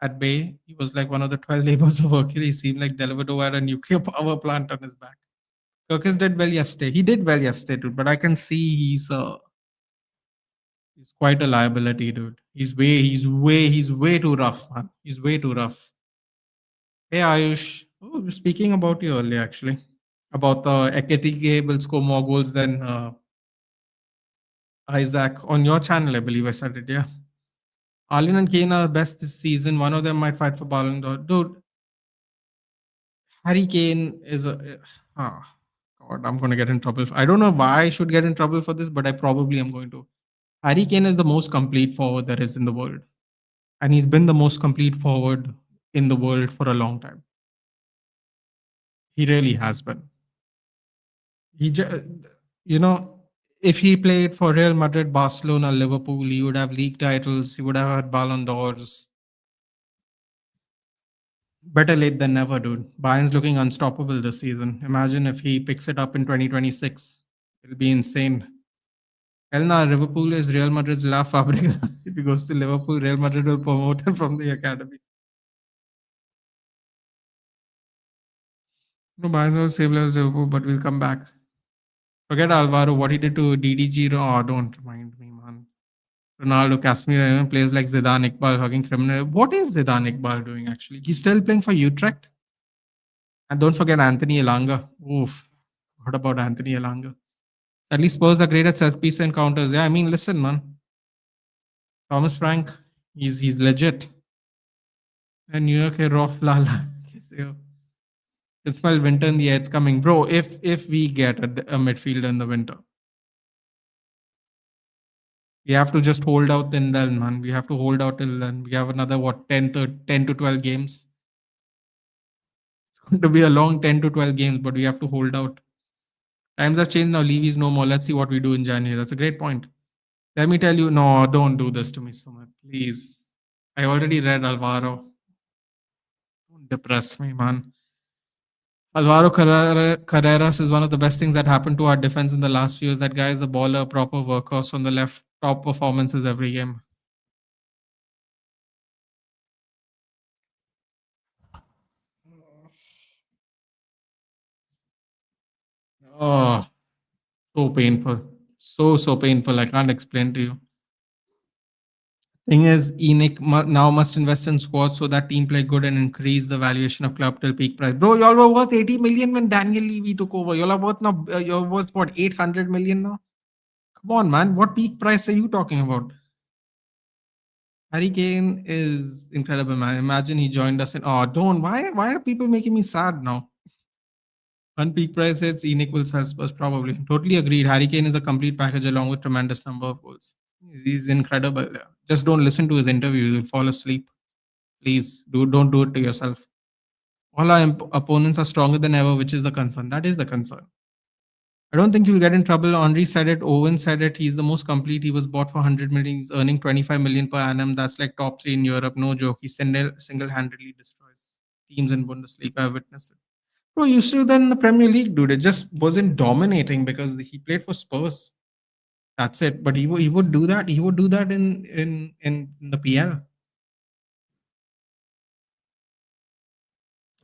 at bay. He was like one of the 12 labors of Hercules. Seemed like Dellavedova had a nuclear power plant on his back. Kirkis did well yesterday. He did well yesterday, dude. But I can see he's quite a liability, dude. He's way too rough, man. He's way too rough. Hey Ayush. Oh, speaking about you earlier, actually. About Eketike will score more goals than Isaac. On your channel, I believe I said it, yeah. Arlen and Kane are best this season. One of them might fight for Ballon d'Or. Dude, Harry Kane is a. Ah, God, I'm going to get in trouble. I don't know why I should get in trouble for this, but I probably am going to. Harry Kane is the most complete forward there is in the world. And he's been the most complete forward in the world for a long time. He really has been. You know, if he played for Real Madrid, Barcelona, Liverpool, he would have league titles. He would have had Ballon d'Ors. Better late than never, dude. Bayern's looking unstoppable this season. Imagine if he picks it up in 2026. It'll be insane. Elna, Liverpool is Real Madrid's La Fabrica. If he goes to Liverpool, Real Madrid will promote him from the academy. No, Bayern's not same level as Liverpool, but we'll come back. Forget Alvaro, what he did to DDG. Oh, don't remind me, man. Ronaldo, Casemiro, players like Zidane, Iqbal, hugging criminal. What is Zidane Iqbal doing, actually? He's still playing for Utrecht? And don't forget Anthony Elanga. Oof. What about Anthony Elanga? At least Spurs are great at set piece encounters. Yeah, I mean, listen, man. Thomas Frank, he's legit. And New York, Rof Lala. It smell winter in the air. It's coming, bro. If we get a midfielder in the winter, we have to just hold out till then, man. We have to hold out till then. We have another what 10 to 12 games. It's going to be a long 10 to 12 games, but we have to hold out. Times have changed now. Levy's no more. Let's see what we do in January. That's a great point. Let me tell you, no, don't do this to me, Sumit. Please. I already read Alvaro. Don't depress me, man. Alvaro Carreras is one of the best things that happened to our defense in the last few years. That guy is a baller, proper workhorse on the left, top performances every game. Oh, so painful. So painful. I can't explain to you. Thing is, ENIC now must invest in squads so that team play good and increase the valuation of club till peak price. Bro, y'all were worth 80 million when Daniel Levy took over. Y'all are worth now. You're worth what 800 million now. Come on, man. What peak price are you talking about? Harry Kane is incredible, man. Imagine he joined us in. Oh, don't. Why are people making me sad now? On peak price hits, ENIC will sell Spurs probably. Totally agreed. Harry Kane is a complete package along with tremendous number of goals. He's incredible. Just don't listen to his interviews. You'll fall asleep. Please don't do it to yourself. All our opponents are stronger than ever, which is the concern. That is the concern. I don't think you'll get in trouble. Henri said it. Owen said it. He's the most complete. He was bought for 100 million. He's earning 25 million per annum. That's like top three in Europe. No joke. He single-handedly destroys teams in Bundesliga. I witnessed it. Bro, used to then the Premier League, dude. It just wasn't dominating because he played for Spurs. That's it. But he would do that. He would do that in the PL,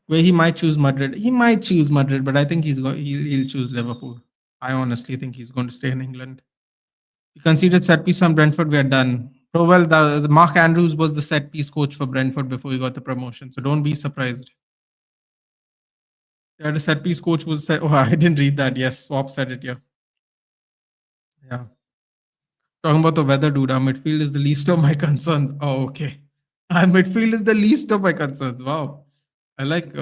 where he might choose Madrid. He might choose Madrid, but I think he'll choose Liverpool. I honestly think he's going to stay in England. He conceded set piece on Brentford. We are done. So well, the Mark Andrews was the set piece coach for Brentford before he got the promotion. So don't be surprised. They had a set piece coach was said. Oh, I didn't read that. Yes, Swap said it. Yeah, yeah. Talking about the weather, dude. Our midfield is the least of my concerns. Oh, okay. Our midfield is the least of my concerns. Wow. I like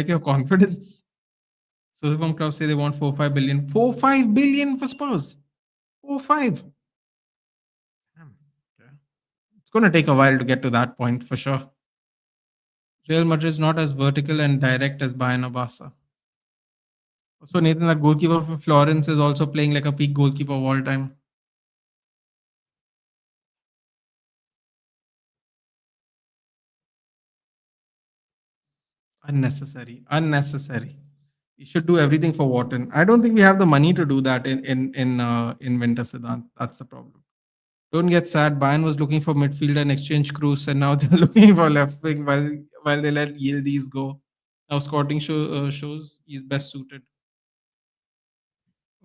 your confidence. So some clubs say they want 4-5 billion. 4-5 billion for Spurs. 4-5. Damn. Okay. It's gonna take a while to get to that point for sure. Real Madrid is not as vertical and direct as Bayern or Barca. So Nathan, the goalkeeper for Florence is also playing like a peak goalkeeper of all time. Unnecessary. Unnecessary. We should do everything for Wharton. I don't think we have the money to do that in winter, Siddhant. That's the problem. Don't get sad. Bayern was looking for midfielder and exchange Cruz, and now they're looking for left wing while they let Yildiz go. Now scouting shows he's best suited.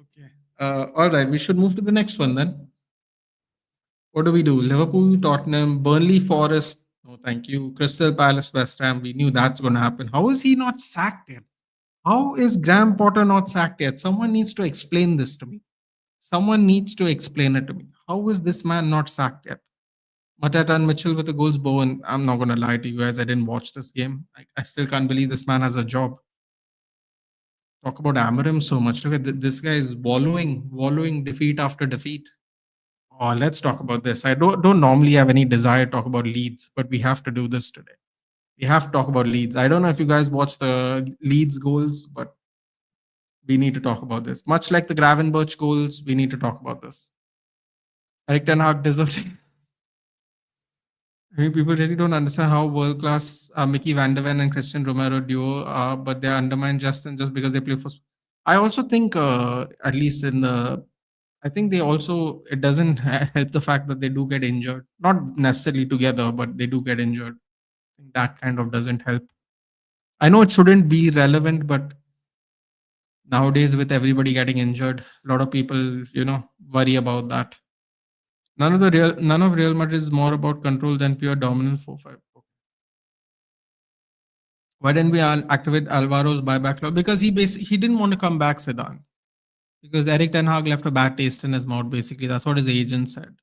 Okay. All right. We should move to the next one then. What do we do? Liverpool, Tottenham, Burnley, Forest. No, thank you. Crystal Palace, West Ham. We knew that's going to happen. How is he not sacked yet? How is Graham Potter not sacked yet? Someone needs to explain this to me. Someone needs to explain it to me. How is this man not sacked yet? Mateta and Mitchell with the goals. Bowen. I'm not going to lie to you guys. I didn't watch this game. I still can't believe this man has a job. Talk about Amarim so much. Look at this guy is wallowing defeat after defeat. Oh, let's talk about this. I don't normally have any desire to talk about Leeds, but we have to do this today. We have to talk about Leeds. I don't know if you guys watch the Leeds goals, but we need to talk about this. Much like the Gravenberch goals, we need to talk about this. Eric Ten Hag deserves. I mean, people really don't understand how world class Mickey Van der Ven and Christian Romero duo are, but they undermine Justin just because they play for. I also think, at least in the, I think they also it doesn't help the fact that they do get injured, not necessarily together, but they do get injured. I think that kind of doesn't help. I know it shouldn't be relevant, but nowadays with everybody getting injured, a lot of people, worry about that. None of Real Madrid is more about control than pure dominance. 4-5. Why didn't we activate Alvaro's buyback clause? Because he didn't want to come back, Sedan. Because Eric Ten Hag left a bad taste in his mouth. Basically, that's what his agent said.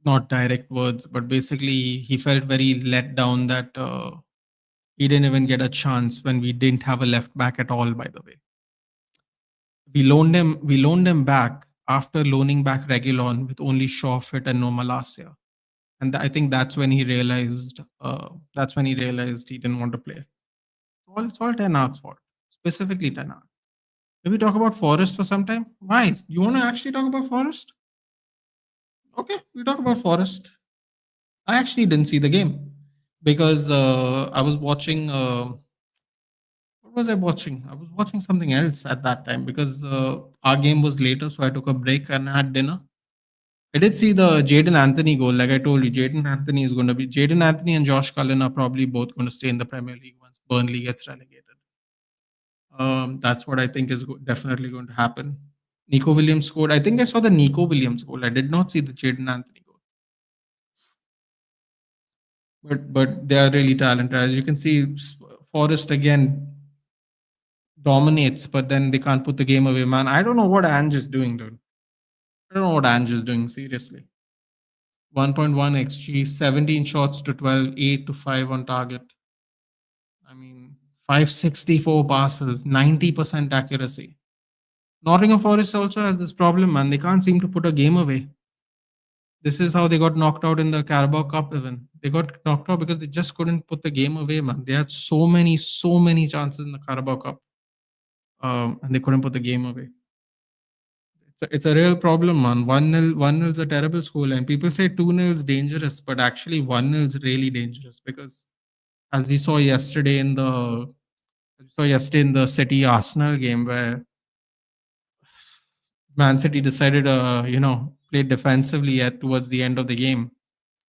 Not direct words, but basically he felt very let down that he didn't even get a chance when we didn't have a left back at all. By the way, We loaned him back after loaning back Regulon with only Shaw fit and no Malasia. And I think that's when he realized. That's when he realized he didn't want to play. It's all Ten Hag's fault, specifically Ten Hag. Can we talk about Forest for some time? Why? You want to actually talk about Forest? Okay, we talk about Forest. I actually didn't see the game because I was watching. What was I watching? I was watching something else at that time because our game was later, so I took a break and had dinner. I did see the Jaden Anthony goal. Like I told you, Jaden Anthony and Josh Cullen are probably both going to stay in the Premier League once Burnley gets relegated. That's what I think is definitely going to happen. Nico Williams scored. I think I saw the Nico Williams goal. I did not see the Jaden Anthony goal. But they are really talented. As you can see, Forest again dominates, but then they can't put the game away, man. I don't know what Ange is doing, dude. I don't know what Ange is doing, seriously. 1.1 XG, 17 shots to 12, 8 to 5 on target. I mean, 564 passes, 90% accuracy. Nottingham Forest also has this problem, man. They can't seem to put a game away. This is how they got knocked out in the Carabao Cup even. They got knocked out because they just couldn't put the game away, man. They had so many chances in the Carabao Cup. And they couldn't put the game away. It's a real problem, man. 1-0 is a terrible score line. People say 2-0 is dangerous, but actually 1-0 is really dangerous because as we saw yesterday in the So yesterday in the City Arsenal game where Man City decided, play defensively at towards the end of the game.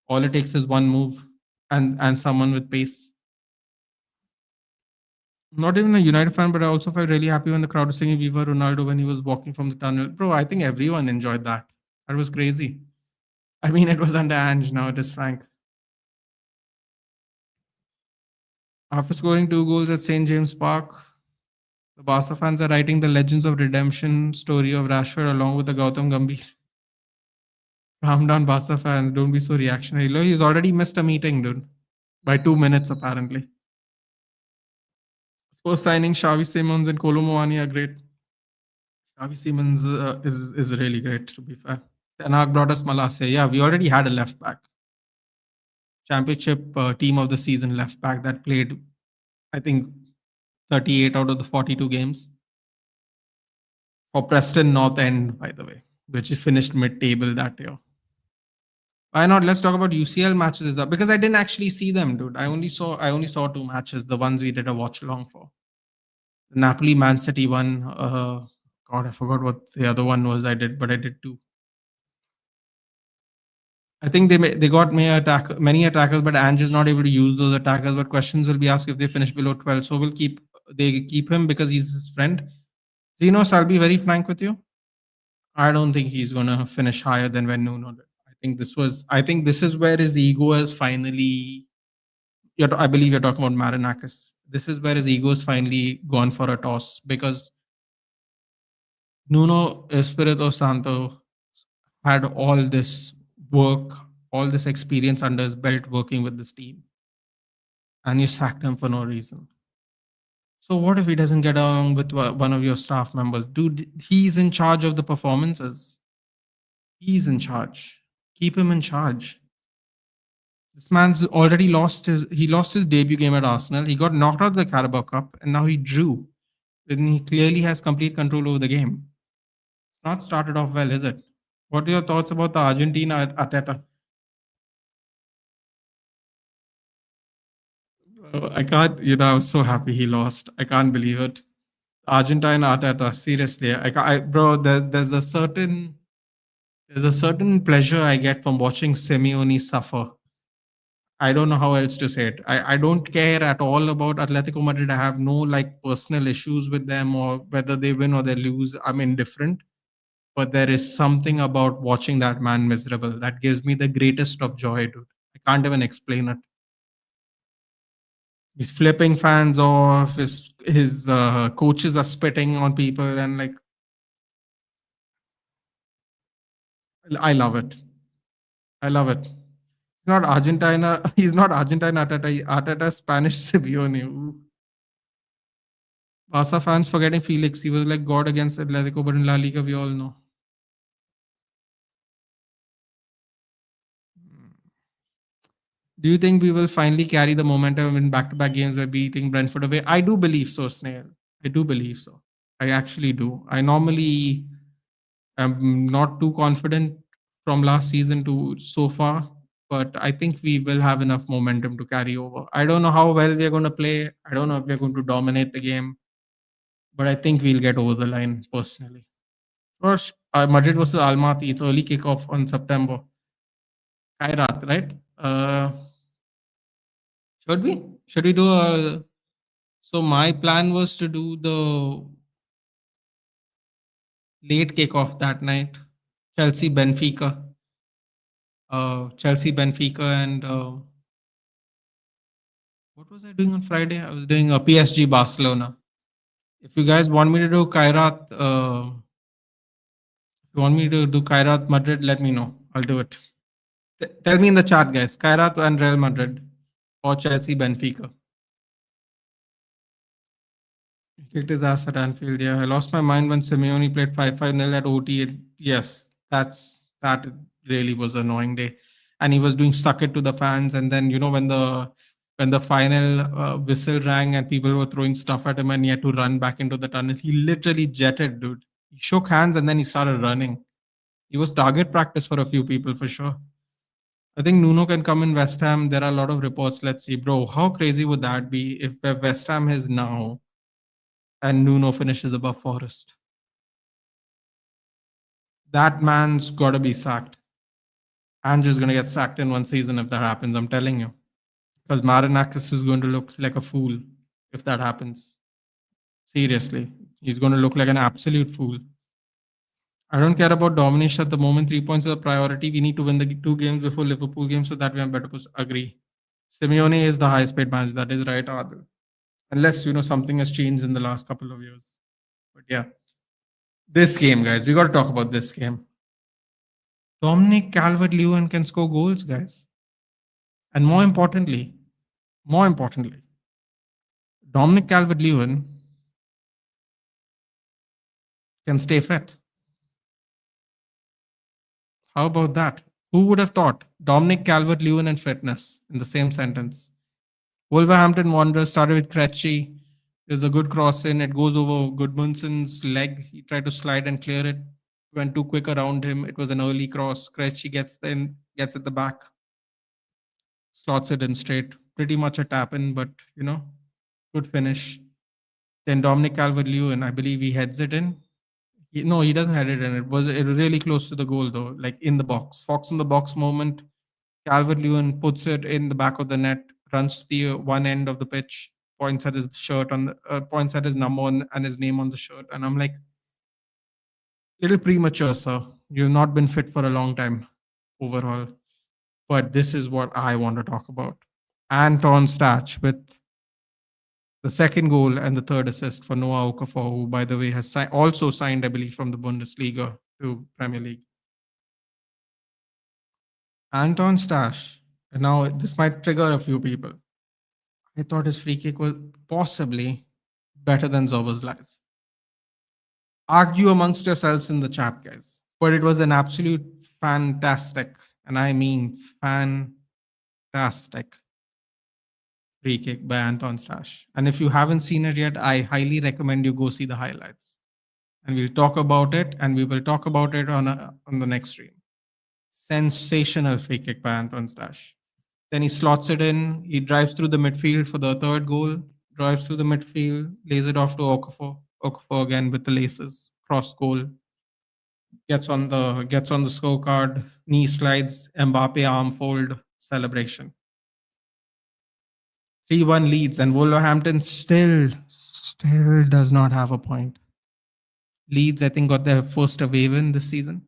All it takes is one move and someone with pace. Not even a United fan, but I also felt really happy when the crowd was singing "Viva Ronaldo" when he was walking from the tunnel. Bro, I think everyone enjoyed that. That was crazy. I mean, it was under Ange. Now it is Frank. After scoring 2 goals at St James Park, the Barca fans are writing the Legends of Redemption story of Rashford along with the Gautam Gambhir. Calm down, Barca fans. Don't be so reactionary. Look, he's already missed a meeting, dude, by 2 minutes apparently. Spurs signing Xavi Simons and Kolo Muani are great. Xavi Simons is really great, to be fair. Ten Hag brought us Malacia. Yeah, we already had a left back. Championship team of the season left back that played, I think, 38 out of the 42 games. For Preston North End, by the way, which finished mid-table that year. Why not? Let's talk about UCL matches because I didn't actually see them, dude. I only saw 2 matches, the ones we did a watch along for. The Napoli Man City one. God, I forgot what the other one was. But I did two. I think they got many attackers, but Ange is not able to use those attackers. But questions will be asked if they finish below 12. So they keep him because he's his friend. Xenos, I'll be very frank with you. I don't think he's gonna finish higher than when Nuno did. I think this is where his ego has finally. I believe you're talking about Marinakis. This is where his ego has finally gone for a toss because Nuno Espirito Santo had all this work, all this experience under his belt working with this team, and you sacked him for no reason. So what if he doesn't get along with one of your staff members? Dude, he's in charge of the performances. He's in charge. Keep him in charge. This man's already lost his debut game at Arsenal. He got knocked out of the Carabao Cup and now he drew. And he clearly has complete control over the game. It's not started off well, is it? What are your thoughts about the Argentina Arteta? I can't, I was so happy he lost. I can't believe it. Argentine Arteta, seriously. Bro, there's a certain pleasure I get from watching Simeone suffer. I don't know how else to say it. I don't care at all about Atletico Madrid. I have no like personal issues with them or whether they win or they lose. I'm indifferent. But there is something about watching that man miserable that gives me the greatest of joy, dude. I can't even explain it. He's flipping fans off. His coaches are spitting on people, and like I love it. I love it. Not Argentina. He's not Argentina Arteta. Arteta Spanish Simeone. Ooh. Barca fans forgetting Felix. He was like God against Atletico, but in La Liga, we all know. Do you think we will finally carry the momentum in back-to-back games by beating Brentford away? I do believe so, Snail. I do believe so. I actually do. I normally am not too confident from last season to so far, but I think we will have enough momentum to carry over. I don't know how well we are going to play. I don't know if we're going to dominate the game, but I think we'll get over the line personally. First, Madrid versus Almaty. It's early kickoff on September. Kairat, right? Should we? Should we do a? So my plan was to do the late kickoff that night. Chelsea Benfica. Chelsea Benfica and what was I doing on Friday? I was doing a PSG Barcelona. If you guys want me to do Kairat, if you want me to do Kairat Madrid, let me know. I'll do it. Tell me in the chat, guys. Kairat and Real Madrid or Chelsea Benfica. He kicked his ass at Anfield. Yeah, I lost my mind when Simeone played 5-5-0 at OT. Yes, that really was an annoying day. And he was doing suck it to the fans. And then when the final whistle rang and people were throwing stuff at him and he had to run back into the tunnel, he literally jetted, dude. He shook hands and then he started running. He was target practice for a few people for sure. I think Nuno can come in West Ham. There are a lot of reports. Let's see, bro. How crazy would that be if West Ham is now and Nuno finishes above Forest. That man's got to be sacked. Andrew's going to get sacked in one season if that happens. I'm telling you. Because Marinakis is going to look like a fool if that happens. Seriously. He's going to look like an absolute fool. I don't care about domination at the moment. 3 points is a priority. We need to win the two games before Liverpool game so that we have better agree. Simeone is the highest paid manager. That is right, Adil. Unless something has changed in the last couple of years. But yeah, this game, guys, we got to talk about this game. Dominic Calvert-Lewin can score goals, guys, and more importantly, Dominic Calvert-Lewin can stay fit. How about that? Who would have thought Dominic Calvert-Lewin and fitness in the same sentence? Wolverhampton Wanderers started with Krejci. There's a good cross in. It goes over Goodmanson's leg. He tried to slide and clear it. Went too quick around him. It was an early cross. Krejci gets at the back, slots it in straight. Pretty much a tap in, but good finish. Then Dominic Calvert-Lewin, I believe he heads it in. No, he doesn't head it in. It was really close to the goal though, like in the box. Fox in the box moment. Calvert-Lewin puts it in the back of the net, runs to the one end of the pitch, points at his shirt points at his number and his name on the shirt, and I'm like, little premature, sir. You've not been fit for a long time overall. But this is what I want to talk about. Anton Stach with the second goal and the third assist for Noah Okafor, who, by the way, has also signed, I believe, from the Bundesliga to Premier League. Anton Stach. And now this might trigger a few people. I thought his free kick was possibly better than Zoboslai's. Argue amongst yourselves in the chat, guys. But it was an absolute fantastic, and I mean fantastic, free kick by Anton Stach. And if you haven't seen it yet, I highly recommend you go see the highlights. And we'll talk about it, and we will talk about it on the next stream. Sensational free kick by Anton Stach. Then he slots it in. He drives through the midfield for the third goal. Drives through the midfield, lays it off to Okafor. Okafor again with the laces, cross goal. Gets on the scorecard. Knee slides. Mbappe arm fold celebration. 3-1 leads, and Wolverhampton still does not have a point. Leeds, I think, got their first away win this season.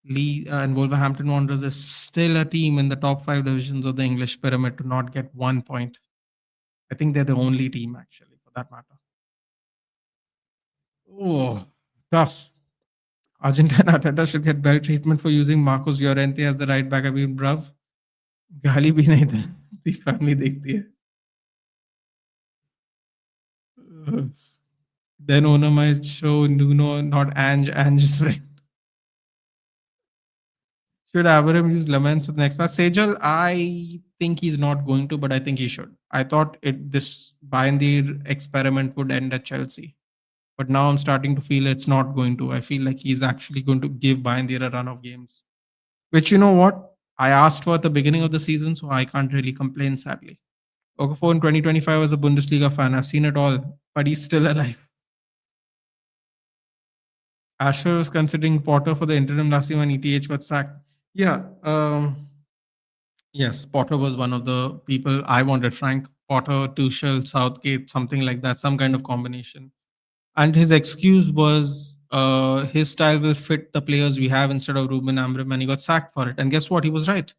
And Wolverhampton Wanderers is still a team in the top 5 divisions of the English pyramid to not get 1 point. I think they're the only team, actually, for that matter. Oh, tough. Argentina Arteta should get belt treatment for using Marcos Llorente as the right back. I mean, bruv, गाली भी नहीं दी family देखती है. Then owner might show Nuno, not Ange's friend. Should Abraham use Lamens for the next pass? Sejal, I think he's not going to, but I think he should. I thought this Bindir experiment would end at Chelsea. But now I'm starting to feel it's not going to. I feel like he's actually going to give Bindir a run of games. Which, you know what? I asked for at the beginning of the season, so I can't really complain, sadly. Okafor in 2025 was a Bundesliga fan. I've seen it all, but he's still alive. Asher was considering Potter for the interim last year when ETH got sacked. Yeah. Yes, Potter was one of the people I wanted. Frank Potter, Tuchel, Southgate, something like that, some kind of combination. And his excuse was his style will fit the players we have instead of Ruben Amorim, and he got sacked for it. And guess what? He was right.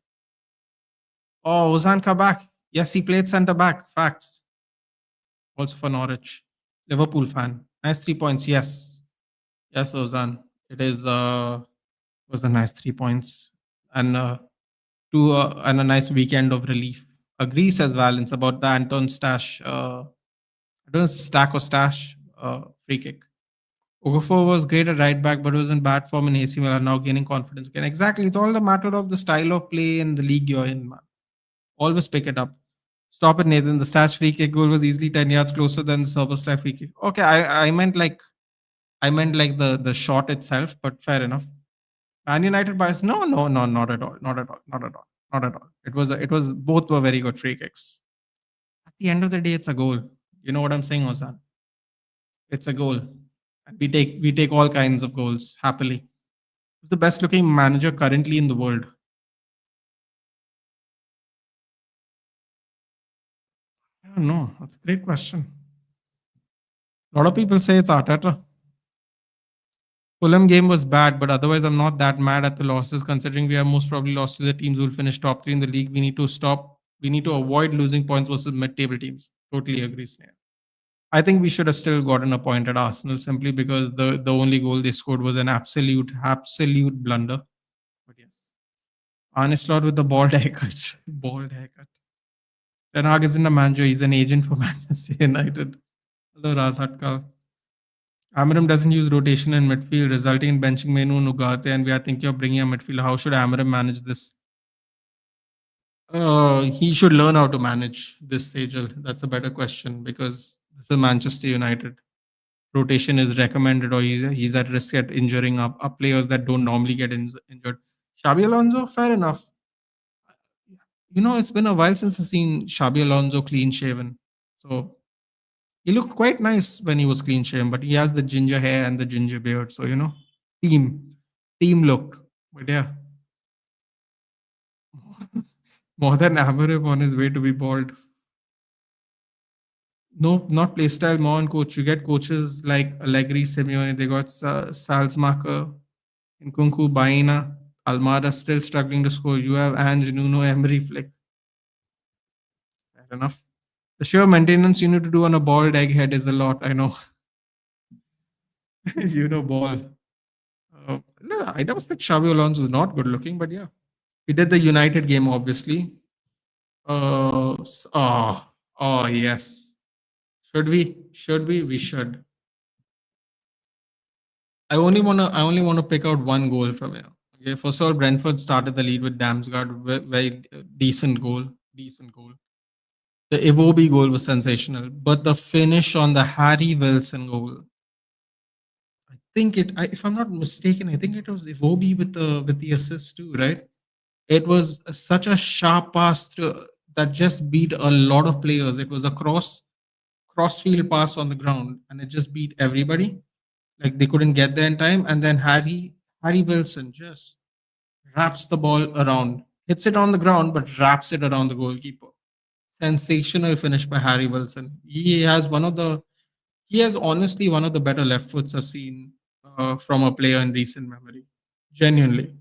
Oh, Ozan Kabak. Yes, he played centre back. Facts. Also for Norwich. Liverpool fan. Nice 3 points. Yes. Yes, Ozan. It is was a nice 3 points. And and a nice weekend of relief. Agree, says Valence, about the Anton Stash. I don't know, stack or stash free kick. Okafor was great at right back, but was in bad form in AC Milan, now gaining confidence again. Exactly. It's all a matter of the style of play and the league you're in, man. Always pick it up. Stop it, Nathan. The Stash free kick goal was easily 10 yards closer than the Soboslai free kick. Okay, I meant like the shot itself, but fair enough. Man United bias? No, not at all. Not at all. Not at all. Not at all. It was both were very good free kicks. At the end of the day, it's a goal. You know what I'm saying, Ozan? It's a goal. And we take all kinds of goals happily. Who's the best looking manager currently in the world? I don't know. That's a great question. A lot of people say it's Arteta. Fulham game was bad, but otherwise I'm not that mad at the losses considering we have most probably lost to the teams who will finish top three in the league. We need to stop. We need to avoid losing points versus mid-table teams. Totally agree, Sneha. I think we should have still gotten a point at Arsenal simply because the only goal they scored was an absolute blunder. But yes, Arne Slot with the bald haircut. Bald haircut. Ten Hag isn't a manager; he's an agent for Manchester United. Hello, Razhatka. Amarim doesn't use rotation in midfield, resulting in benching Menu and Ugarte, and we are thinking of bringing a midfielder. How should Amarim manage this? He should learn how to manage this, Sejal. That's a better question because this is Manchester United. Rotation is recommended, or he's at risk at injuring up players that don't normally get injured. Xabi Alonso, fair enough. It's been a while since I've seen Xabi Alonso clean shaven. So he looked quite nice when he was clean shaven, but he has the ginger hair and the ginger beard. So, team, team look. But yeah, more than Amarim on his way to be bald. No, not playstyle, more on coach. You get coaches like Allegri, Simeone, they got Salzmacher, Nkunku, Baina, Almada still struggling to score. You have Ange, Nuno, Emery, Flick. Fair enough. The sheer maintenance you need to do on a bald egghead is a lot, I know. Ball. No, I never said Xavi Alonso is not good looking, but yeah. We did the United game, obviously. Oh, yes. Should we? Should we? We should. I only wanna pick out one goal from here. Okay, first of all, Brentford started the lead with Damsgaard, very decent goal, decent goal. The Iwobi goal was sensational, but the finish on the Harry Wilson goal, if I'm not mistaken, I think it was Iwobi with the assist too, right? It was such a sharp pass that just beat a lot of players. It was a crossfield pass on the ground, and it just beat everybody. Like they couldn't get there in time, and then Harry Wilson just wraps the ball around, hits it on the ground, but wraps it around the goalkeeper. Sensational finish by Harry Wilson. He has honestly one of the better left foots I've seen from a player in recent memory. Genuinely.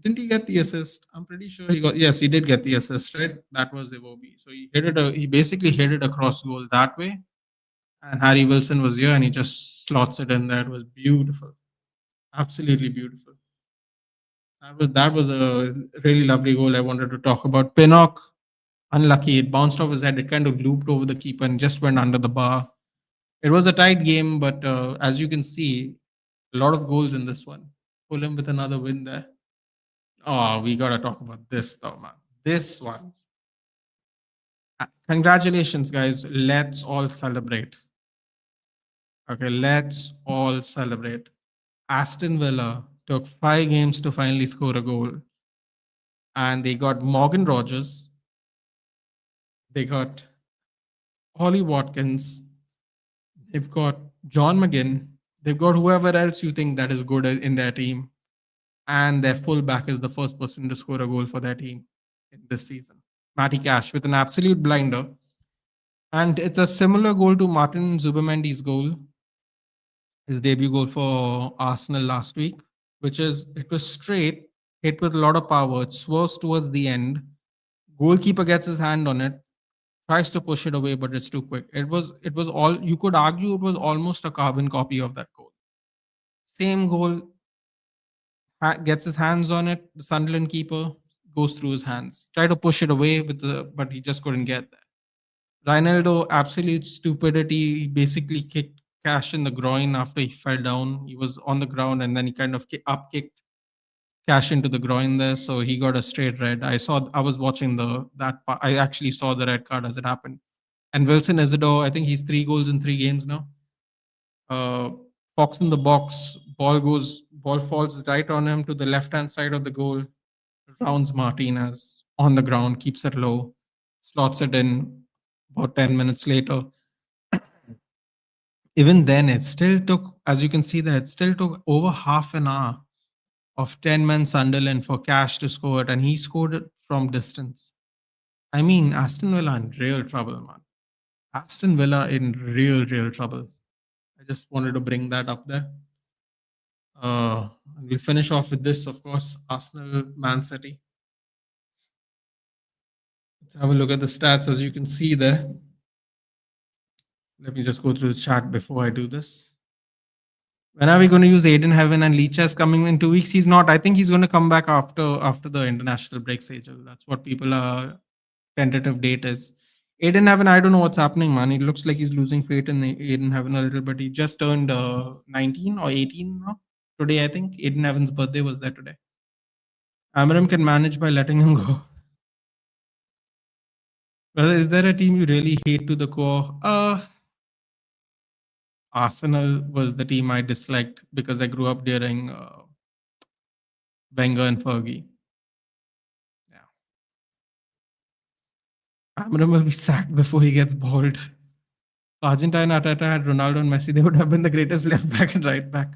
Didn't he get the assist? I'm pretty sure he got. Yes, he did get the assist, right? That was Iwobi. So he basically hit it across goal that way, and Harry Wilson was here, and he just slots it in there. It was beautiful, absolutely beautiful. That was a really lovely goal. I wanted to talk about Pinnock. Unlucky, it bounced off his head. It kind of looped over the keeper and just went under the bar. It was a tight game, but as you can see, a lot of goals in this one. Fulham with another win there. Oh, we gotta talk about this though, man. This one. Congratulations, guys. Let's all celebrate. Okay, let's all celebrate. Aston Villa took 5 games to finally score a goal, and they got Morgan Rogers, they got Ollie Watkins, they've got John McGinn, they've got whoever else you think that is good in their team, and their fullback is the first person to score a goal for their team in this season. Matty Cash with an absolute blinder. And it's a similar goal to Martin Zubimendi's goal, his debut goal for Arsenal last week, which is it was straight, hit with a lot of power. It swerves towards the end. Goalkeeper gets his hand on it, tries to push it away, but it's too quick. It was all you could argue it was almost a carbon copy of that goal. Same goal, gets his hands on it. The Sunderland keeper goes through his hands. Try to push it away but he just couldn't get there. Ronaldo, absolute stupidity. He basically kicked Cash in the groin after he fell down. He was on the ground and then he kind of up kicked Cash into the groin there, so he got a straight red. I was watching I actually saw the red card as it happened. And Wilson Isidore, I think he's 3 goals in 3 games now. Uh, Fox in the box, ball falls right on him to the left hand side of the goal. Rounds Martinez on the ground, keeps it low, slots it in about 10 minutes later. Even then, it still took, as you can see there, it still took over half an hour of 10 men Sunderland for Cash to score it, and he scored it from distance. I mean, Aston Villa in real trouble, man. Aston Villa in real trouble. I just wanted to bring that up there. And we'll finish off with this, of course, Arsenal, Man City. Let's have a look at the stats as you can see there. Let me just go through the chat before I do this. When are we going to use Aiden Heaven and Leachas coming in 2 weeks? He's not. I think he's going to come back after the international break, Sejal. That's what people are tentative date is. Aiden Heaven, I don't know what's happening, man. It looks like he's losing faith in the Aiden Heaven a little bit. He just turned 19 or 18 now. Today, I think. Aiden Heaven's birthday was there today. Amram can manage by letting him go. Brother, is there a team you really hate to the core? Arsenal was the team I disliked because I grew up during Wenger and Fergie. Yeah. Amram will be sacked before he gets bowled. Argentina Arteta had Ronaldo and Messi. They would have been the greatest left back and right back.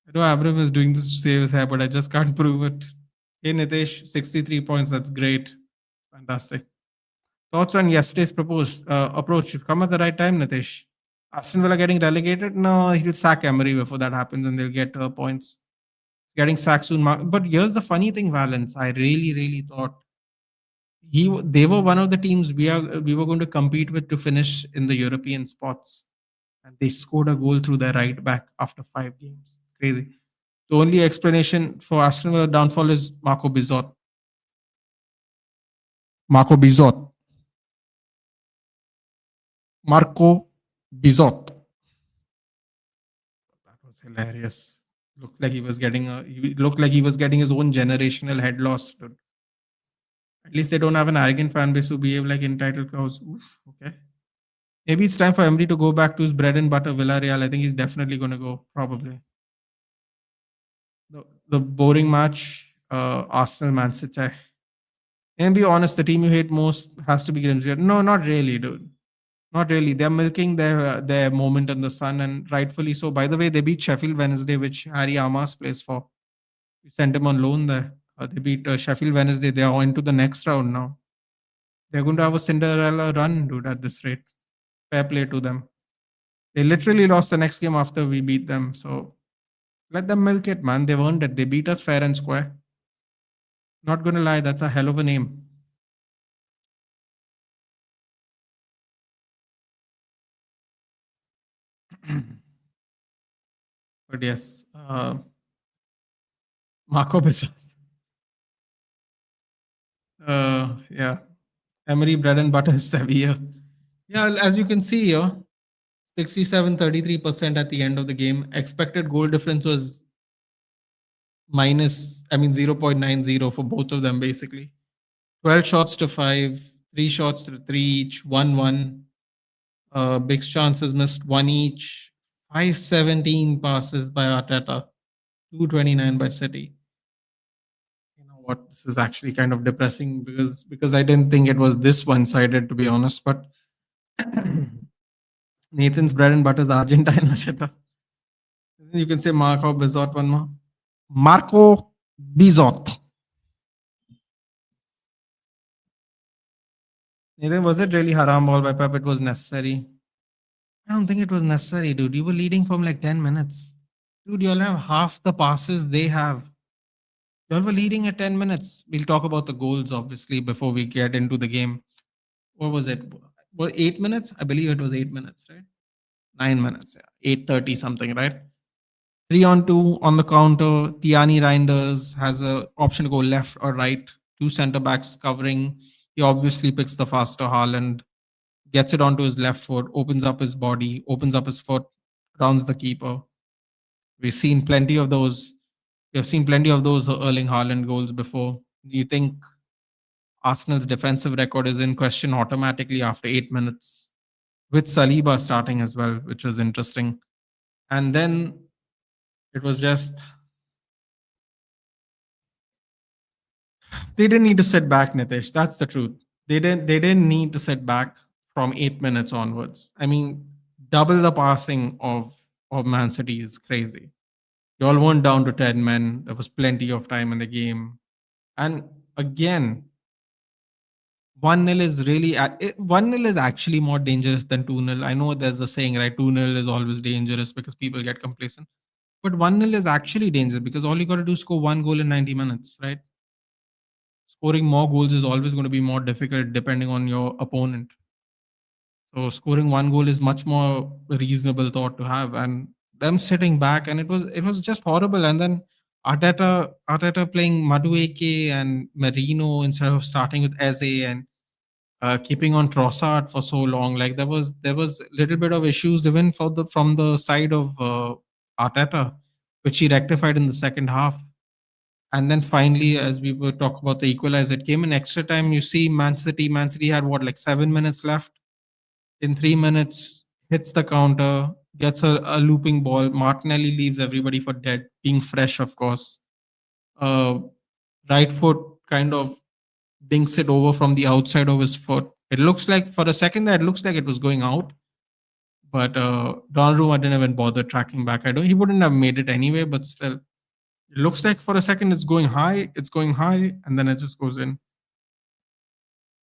I know Abram is doing this to save his hair, but I just can't prove it. Hey Nitesh, 63 points. That's great. Fantastic. Thoughts on yesterday's proposed approach? You've come at the right time, Nitesh. Aston Villa getting relegated? No, he'll sack Emery before that happens and they'll get points. Getting sacked soon. But here's the funny thing, Valence. I really thought they were one of the teams we were going to compete with to finish in the European spots. And they scored a goal through their right back after 5 games. It's crazy. The only explanation for Aston Villa downfall is Marco Bizot. Marco Bizot. Marco Bizot. That was hilarious. Looked like he was getting his own generational head loss. Dude. At least they don't have an arrogant fan base who behave like entitled cows. Oof, okay. Maybe it's time for Emery to go back to his bread and butter Villarreal. I think he's definitely going to go, probably. The boring match, Arsenal Man City. And be honest, the team you hate most has to be Grimsby. No, not really, dude. Not really. They're milking their moment in the sun, and rightfully so. By the way, they beat Sheffield Wednesday, which Harry Amas plays for. We sent him on loan there. They beat Sheffield Wednesday. They are into the next round now. They're going to have a Cinderella run, dude, at this rate. Fair play to them. They literally lost the next game after we beat them. So let them milk it, man. They've earned it. They beat us fair and square. Not going to lie, that's a hell of a name. But yes, Marco Bissot. Yeah. Emery bread and butter is Sevilla. Yeah, as you can see here, 67-33% at the end of the game. Expected goal difference was 0.90 for both of them, basically. 12 shots to 5, 3 shots to 3 each, 1-1. Big chances missed, 1 each. 517 passes by Arteta, 229 by City. You know what? This is actually kind of depressing because I didn't think it was this one-sided, to be honest. But Nathan's bread and butter is Argentine Arteta. You can say Marco Bizot one more. Marco Bizot. Nathan, was it really haram ball by Pep? It was necessary. I don't think it was necessary, dude. You were leading from like 10 minutes. Dude, you'll have half the passes they have. Y'all were leading at 10 minutes. We'll talk about the goals, obviously, before we get into the game. What was it? Well, 8 minutes? I believe it was 8 minutes, right? 9 minutes, yeah. 8:30 something, right? 3-on-2 on the counter. Tiani Reinders has a option to go left or right. 2 center backs covering. He obviously picks the faster Haaland, gets it onto his left foot, opens up his body, opens up his foot, rounds the keeper. We've seen plenty of those. We have seen plenty of those Erling Haaland goals before. Do you think Arsenal's defensive record is in question automatically after 8 minutes? With Saliba starting as well, which was interesting. And then it was just they didn't need to sit back, Nitish. That's the truth. They didn't need to sit back from 8 minutes onwards. I mean, double the passing of Man City is crazy. You all weren't down to 10 men. There was plenty of time in the game. And again, 1-0 is really 1-0 is actually more dangerous than 2-0. I know there's the saying, right? 2-0 is always dangerous because people get complacent. But 1-0 is actually dangerous because all you got to do is score one goal in 90 minutes, right? Scoring more goals is always going to be more difficult depending on your opponent. So scoring one goal is much more reasonable thought to have. And them sitting back, and it was just horrible. And then Arteta playing Madueke and Marino instead of starting with Eze, and keeping on Trossard for so long. Like there was a little bit of issues even for the from the side of Arteta, which he rectified in the second half. And then finally, as we were talk about the equalizer, it came in extra time. You see, Man City. Man City had what, like 7 minutes left. In 3 minutes, hits the counter, gets a looping ball. Martinelli leaves everybody for dead, being fresh, of course. Uh, right foot kind of dinks it over from the outside of his foot. It looks like for a second that it looks like it was going out, but Donnarumma didn't even bother tracking back. I don't. He wouldn't have made it anyway, but still, it looks like for a second it's going high, and then it just goes in.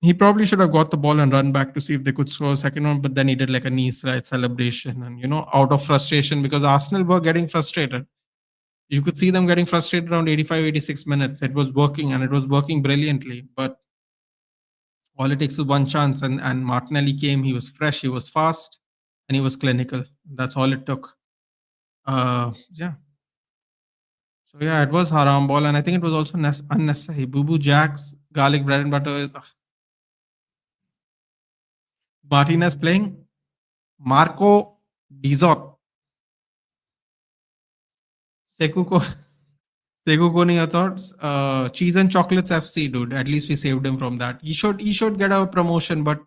He probably should have got the ball and run back to see if they could score a second one, but then he did like a knee slide celebration and, out of frustration because Arsenal were getting frustrated. You could see them getting frustrated around 85, 86 minutes. It was working and it was working brilliantly. But all it takes is one chance. And Martinelli came, he was fresh, he was fast, and he was clinical. That's all it took. Yeah. So, yeah, it was haram ball. And I think it was also unnecessary. Boo Boo Jacks, garlic bread and butter is Martinez playing. Marco Dizot. Sekuko Sekuko your thoughts? Cheese and Chocolates FC, dude. At least we saved him from that. He should get a promotion, but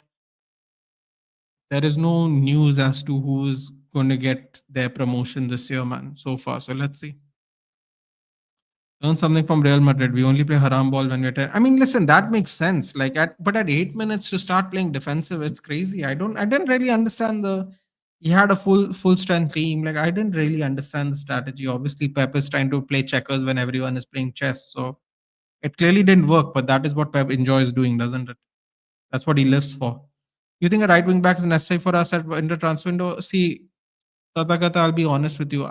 there is no news as to who's going to get their promotion this year, man, so far. So let's see. Learn something from Real Madrid. We only play haram ball when we're. I mean, listen, that makes sense. But at 8 minutes to start playing defensive, it's crazy. I didn't really understand the. He had a full strength team. Like I didn't really understand the strategy. Obviously, Pep is trying to play checkers when everyone is playing chess. So it clearly didn't work. But that is what Pep enjoys doing, doesn't it? That's what he lives for. You think a right wing back is necessary for us in the transfer window? See, Tathagata, I'll be honest with you.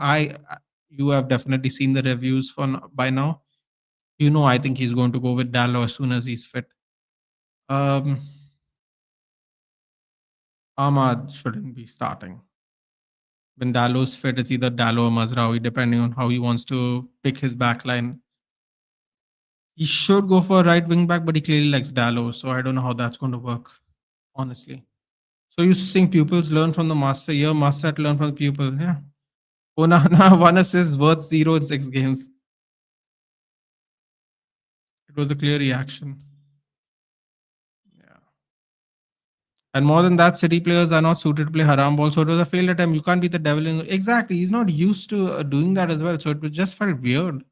You have definitely seen the reviews by now. I think he's going to go with Dallo as soon as he's fit. Um, Ahmad shouldn't be starting. When Dallo's fit, it's either Dallo or Mazraoui, depending on how he wants to pick his back line. He should go for a right wing back, but he clearly likes Dallo, so I don't know how that's going to work, honestly. So you saying pupils learn from the master. Your master had to learn from the pupil. Yeah. Onana, one assist, worth 0 in 6 games. It was a clear reaction. Yeah. And more than that, City players are not suited to play haram ball. So it was a failed attempt. You can't be the devil in. Exactly. He's not used to doing that as well. So it was just felt weird.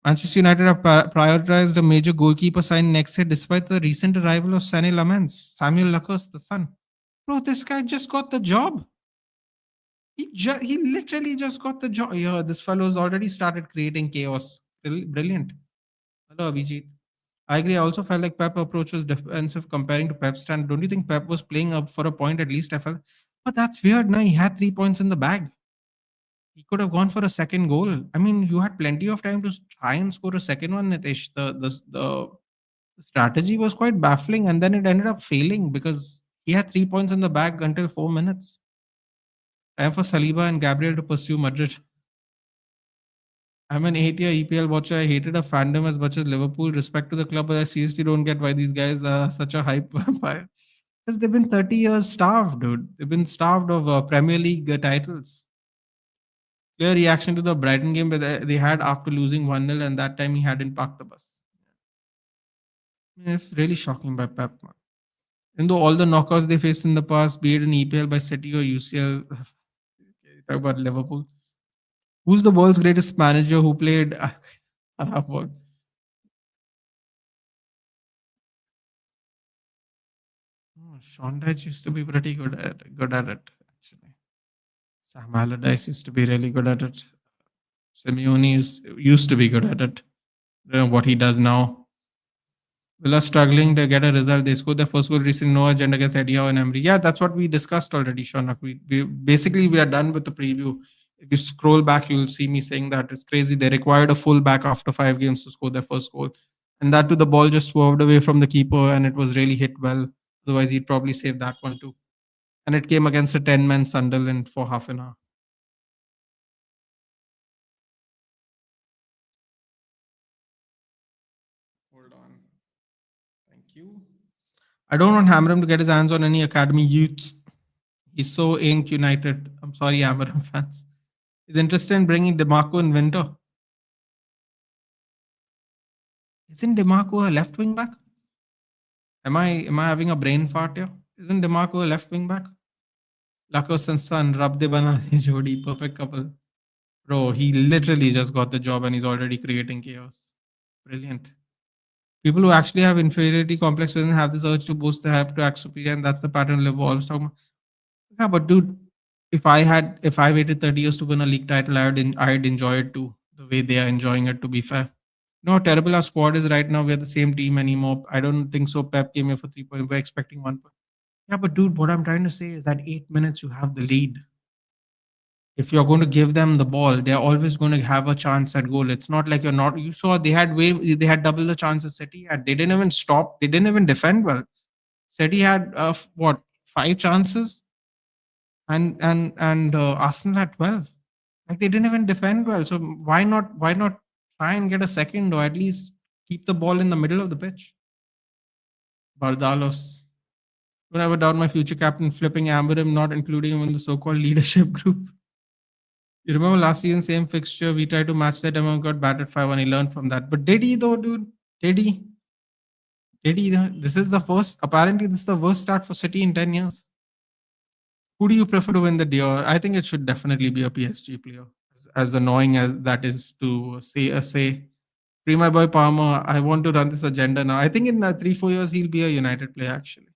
Manchester United have prioritized a major goalkeeper sign next year despite the recent arrival of Sané Lamens, Samuel Lacoste, the son. Bro, this guy just got the job. He literally just got the job. Yeah, this fellow's already started creating chaos. Brilliant. Hello, Abhijit. I agree. I also felt like Pep approach was defensive comparing to Pep's stand. Don't you think Pep was playing up for a point at least? I felt, but that's weird. Now he had 3 points in the bag. He could have gone for a second goal. I mean, you had plenty of time to try and score a second one, Nitish. The strategy was quite baffling, and then it ended up failing because he had 3 points in the bag until 4 minutes. Time for Saliba and Gabriel to pursue Madrid. I'm an 8-year EPL watcher. I hated a fandom as much as Liverpool. Respect to the club, but I seriously don't get why these guys are such a hype vampire. Because they've been 30 years starved, dude. They've been starved of Premier League titles. Clear reaction to the Brighton game where they had after losing 1-0, and that time he hadn't parked the bus. It's really shocking by Pep, man. Even though all the knockouts they faced in the past, be it in EPL by City or UCL, talk about Liverpool. Who's the world's greatest manager who played Arab world? Oh, Sean Dyche used to be pretty good at it, actually. Sam Allardyce used to be really good at it. Simeone used to be good at it. I don't know what he does now. Villa struggling to get a result. They scored their first goal recently. No agenda against Eddie Howe and Emery. Yeah, that's what we discussed already, Shaunak. We basically we are done with the preview. If you scroll back, you'll see me saying that it's crazy. They required a full back after 5 games to score their first goal, and that too, the ball just swerved away from the keeper, and it was really hit well. Otherwise, he'd probably save that one too. And it came against a 10-man Sunderland for half an hour. Hold on. Thank you. I don't want Hamram to get his hands on any academy youths. He's so inked United. I'm sorry, Hamram fans. He's interested in bringing DeMarco in winter. Isn't DeMarco a left wing back? Am I having a brain fart here? Isn't DeMarco a left wing back? Lacos and Son, Rab de Bana Jodi, perfect couple. Bro, he literally just got the job and he's already creating chaos. Brilliant. People who actually have inferiority complex within have this urge to boost the hype to act superior, and that's the pattern Liverpool always talking about. Yeah, but dude, if I waited 30 years to win a league title, I'd enjoy it too. The way they are enjoying it, to be fair. You know how terrible our squad is right now. We're the same team anymore. I don't think so. Pep came here for 3 points. We're expecting 1 point. Yeah, but dude, what I'm trying to say is that 8 minutes you have the lead. If you're going to give them the ball, they're always going to have a chance at goal. It's not like you're not. You saw they had double the chances City had. They didn't even stop. They didn't even defend well. City had what 5 chances, and Arsenal had 12. Like they didn't even defend well. So why not try and get a second or at least keep the ball in the middle of the pitch? Bardalos. Don't ever doubt my future captain flipping Amberim, not including him in the so-called leadership group. You remember last season, same fixture, we tried to match that and got battered 5-1. He learned from that. But did he though, dude? Did he? Did he? This is the first, apparently this is the worst start for City in 10 years. Who do you prefer to win the Dior? I think it should definitely be a PSG player. As annoying as that is to say. Free my boy Palmer. I want to run this agenda now. I think in 3-4 years he'll be a United player. Actually,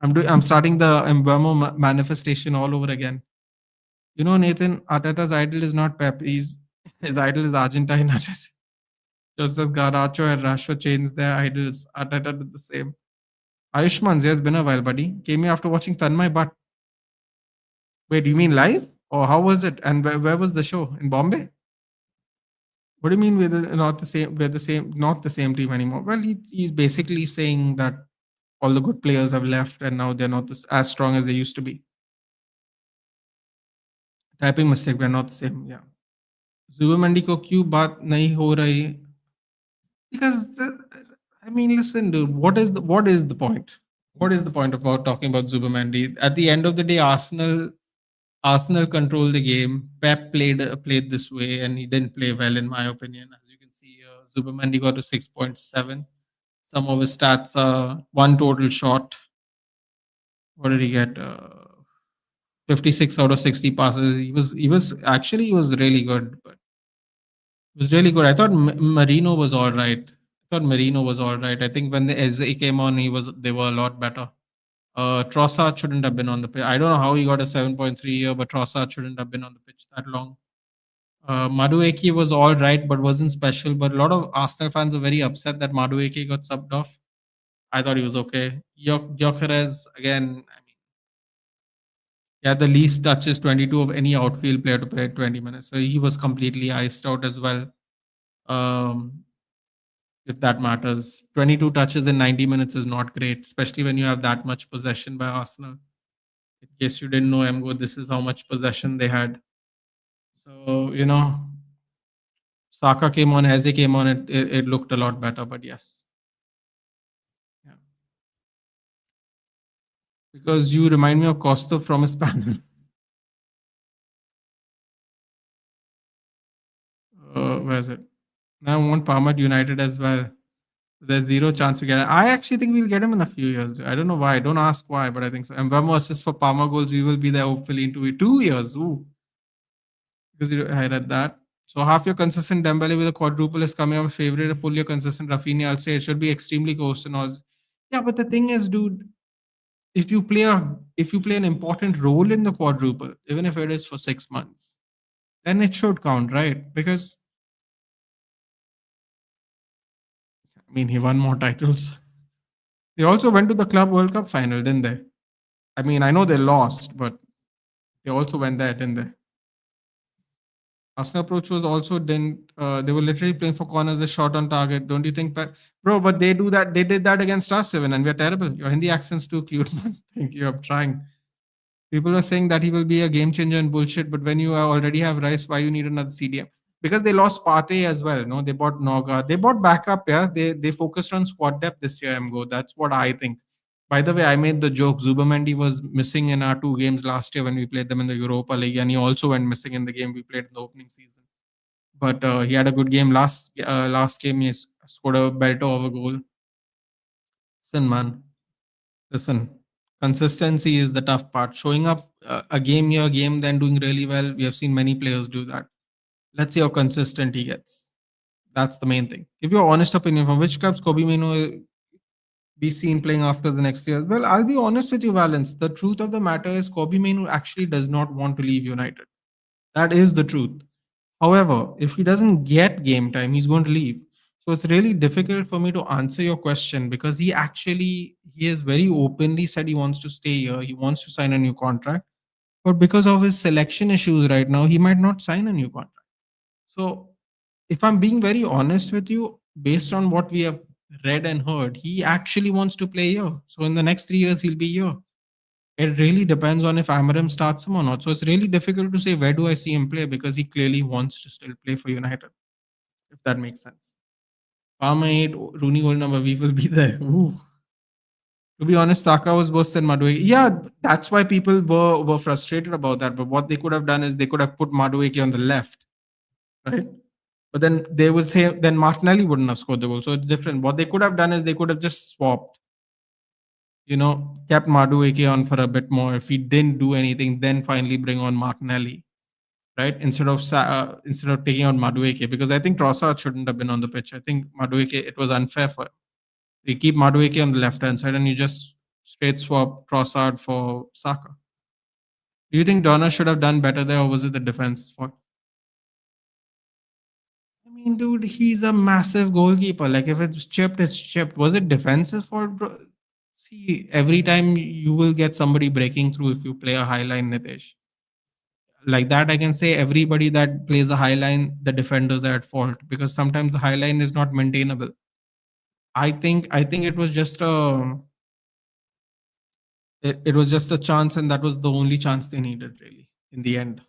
I'm starting the Mbeumo manifestation all over again. You know, Nathan, Arteta's idol is not Pep. His idol is Argentine Arteta. Just as Garnacho and Rashford changed their idols, Arteta did the same. Ayushman, it's been a while, buddy. Came here after watching Tanmay, but wait, you mean live? Or how was it? And where was the show? In Bombay? What do you mean not the same? We're the same, not the same team anymore. Well, he's basically saying that all the good players have left and now they're not as strong as they used to be. Typing mistake, we're not the same. Yeah. Zubamendi ko kyun baat nahi ho rahi? Because I mean, listen, dude. What is the point? What is the point about talking about Zubamendi? At the end of the day, Arsenal controlled the game. Pep played this way, and he didn't play well, in my opinion. As you can see, Zubamendi got to 6.7. Some of his stats are one total shot. What did he get? 56 out of 60 passes. He was really good, but it was really good. I thought Marino was all right. I think when the Eze came on, they were a lot better. Trossard shouldn't have been on the pitch. I don't know how he got a 7.3 here, but Trossard shouldn't have been on the pitch that long. Madueke was all right, but wasn't special. But a lot of Arsenal fans were very upset that Madueke got subbed off. I thought he was okay. Gyökeres, again, I mean, he had the least touches, 22 of any outfield player to play 20 minutes. So he was completely iced out as well. If that matters. 22 touches in 90 minutes is not great, especially when you have that much possession by Arsenal. In case you didn't know, Emgo, this is how much possession they had. So, Saka came on, Eze came on, it looked a lot better, but yes. Yeah. Because you remind me of Costa from his panel. Where is it? Now I want Palmer United as well. There's zero chance we get it. I actually think we'll get him in a few years. I don't know why. Don't ask why, but I think so. And Mbeumo assist for Palmer goals. We will be there hopefully in 2 years. Ooh. Because I read that. So half your consistent Dembele with a quadruple is coming up. Favorite, a full year consistent Rafinha. I'll say it should be extremely close to Oz. Yeah, but the thing is, dude, if you play an important role in the quadruple, even if it is for 6 months, then it should count, right? Because I mean, he won more titles. They also went to the Club World Cup final, didn't they? I mean, I know they lost, but they also went there, didn't they? Arsenal approach was also didn't. They were literally playing for corners, a shot on target. Don't you think, bro? But they do that. They did that against us, even, and we're terrible. Your Hindi accent's too cute, man. Thank you. I'm trying. People are saying that he will be a game changer and bullshit, but when you already have Rice, why you need another CDM? Because they lost Partey as well. No, they bought Noga. They bought backup. Yeah, they focused on squad depth this year. MGO. That's what I think. By the way, I made the joke. Zubamendi was missing in our two games last year when we played them in the Europa League, and he also went missing in the game we played in the opening season. But he had a good game last game. He scored a belter of a goal. Listen, man. Listen. Consistency is the tough part. Showing up a game here, game then doing really well. We have seen many players do that. Let's see how consistent he gets. That's the main thing. Give your honest opinion from which clubs Kobe Mino be seen playing after the next year. Well, I'll be honest with you, Valence. The truth of the matter is Kobe Mino actually does not want to leave United. That is the truth. However, if he doesn't get game time, he's going to leave. So it's really difficult for me to answer your question because he has very openly said he wants to stay here. He wants to sign a new contract. But because of his selection issues right now, he might not sign a new contract. So if I'm being very honest with you, based on what we have read and heard, he actually wants to play here. So in the next 3 years, he'll be here. It really depends on if Amarim starts him or not. So it's really difficult to say where do I see him play because he clearly wants to still play for United, if that makes sense. Palmer 8, Rooney goal number, we will be there. Ooh. To be honest, Saka was worse than Madueke. Yeah, that's why people were frustrated about that. But what they could have done is they could have put Madueke on the left, right? But then they will say then Martinelli wouldn't have scored the goal. So it's different. What they could have done is they could have just swapped, kept Madueke on for a bit more. If he didn't do anything, then finally bring on Martinelli, right? Instead of taking out Madueke, because I think Trossard shouldn't have been on the pitch. I think Madueke, it was unfair for him. You keep Madueke on the left hand side and you just straight swap Trossard for Saka. Do you think Donner should have done better there, or was it the defense's fault? I mean, dude, he's a massive goalkeeper. Like, if it's chipped, it's chipped. Was it defense's fault, bro? See, every time you will get somebody breaking through if you play a high line, Nitish. Like that, I can say everybody that plays a high line, the defenders are at fault because sometimes the high line is not maintainable. I think it was just a chance, and that was the only chance they needed, really, in the end.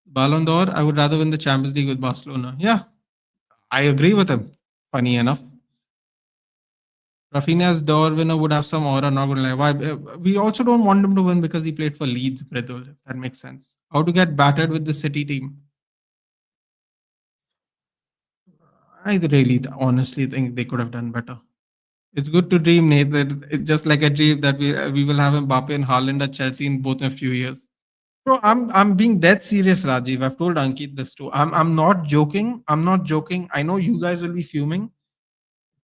Ballon d'Or, I would rather win the Champions League with Barcelona. Yeah, I agree with him. Funny enough. Rafinha's d'Or winner would have some aura, not gonna lie. Why? We also don't want him to win because he played for Leeds, Bredol, if that makes sense. How to get battered with the City team? I really honestly think they could have done better. It's good to dream, Nate. That it's just like a dream that we will have Mbappe and Haaland at Chelsea in both in a few years. Bro, I'm being dead serious, Rajiv. I've told Ankit this too. I'm not joking. I'm not joking. I know you guys will be fuming,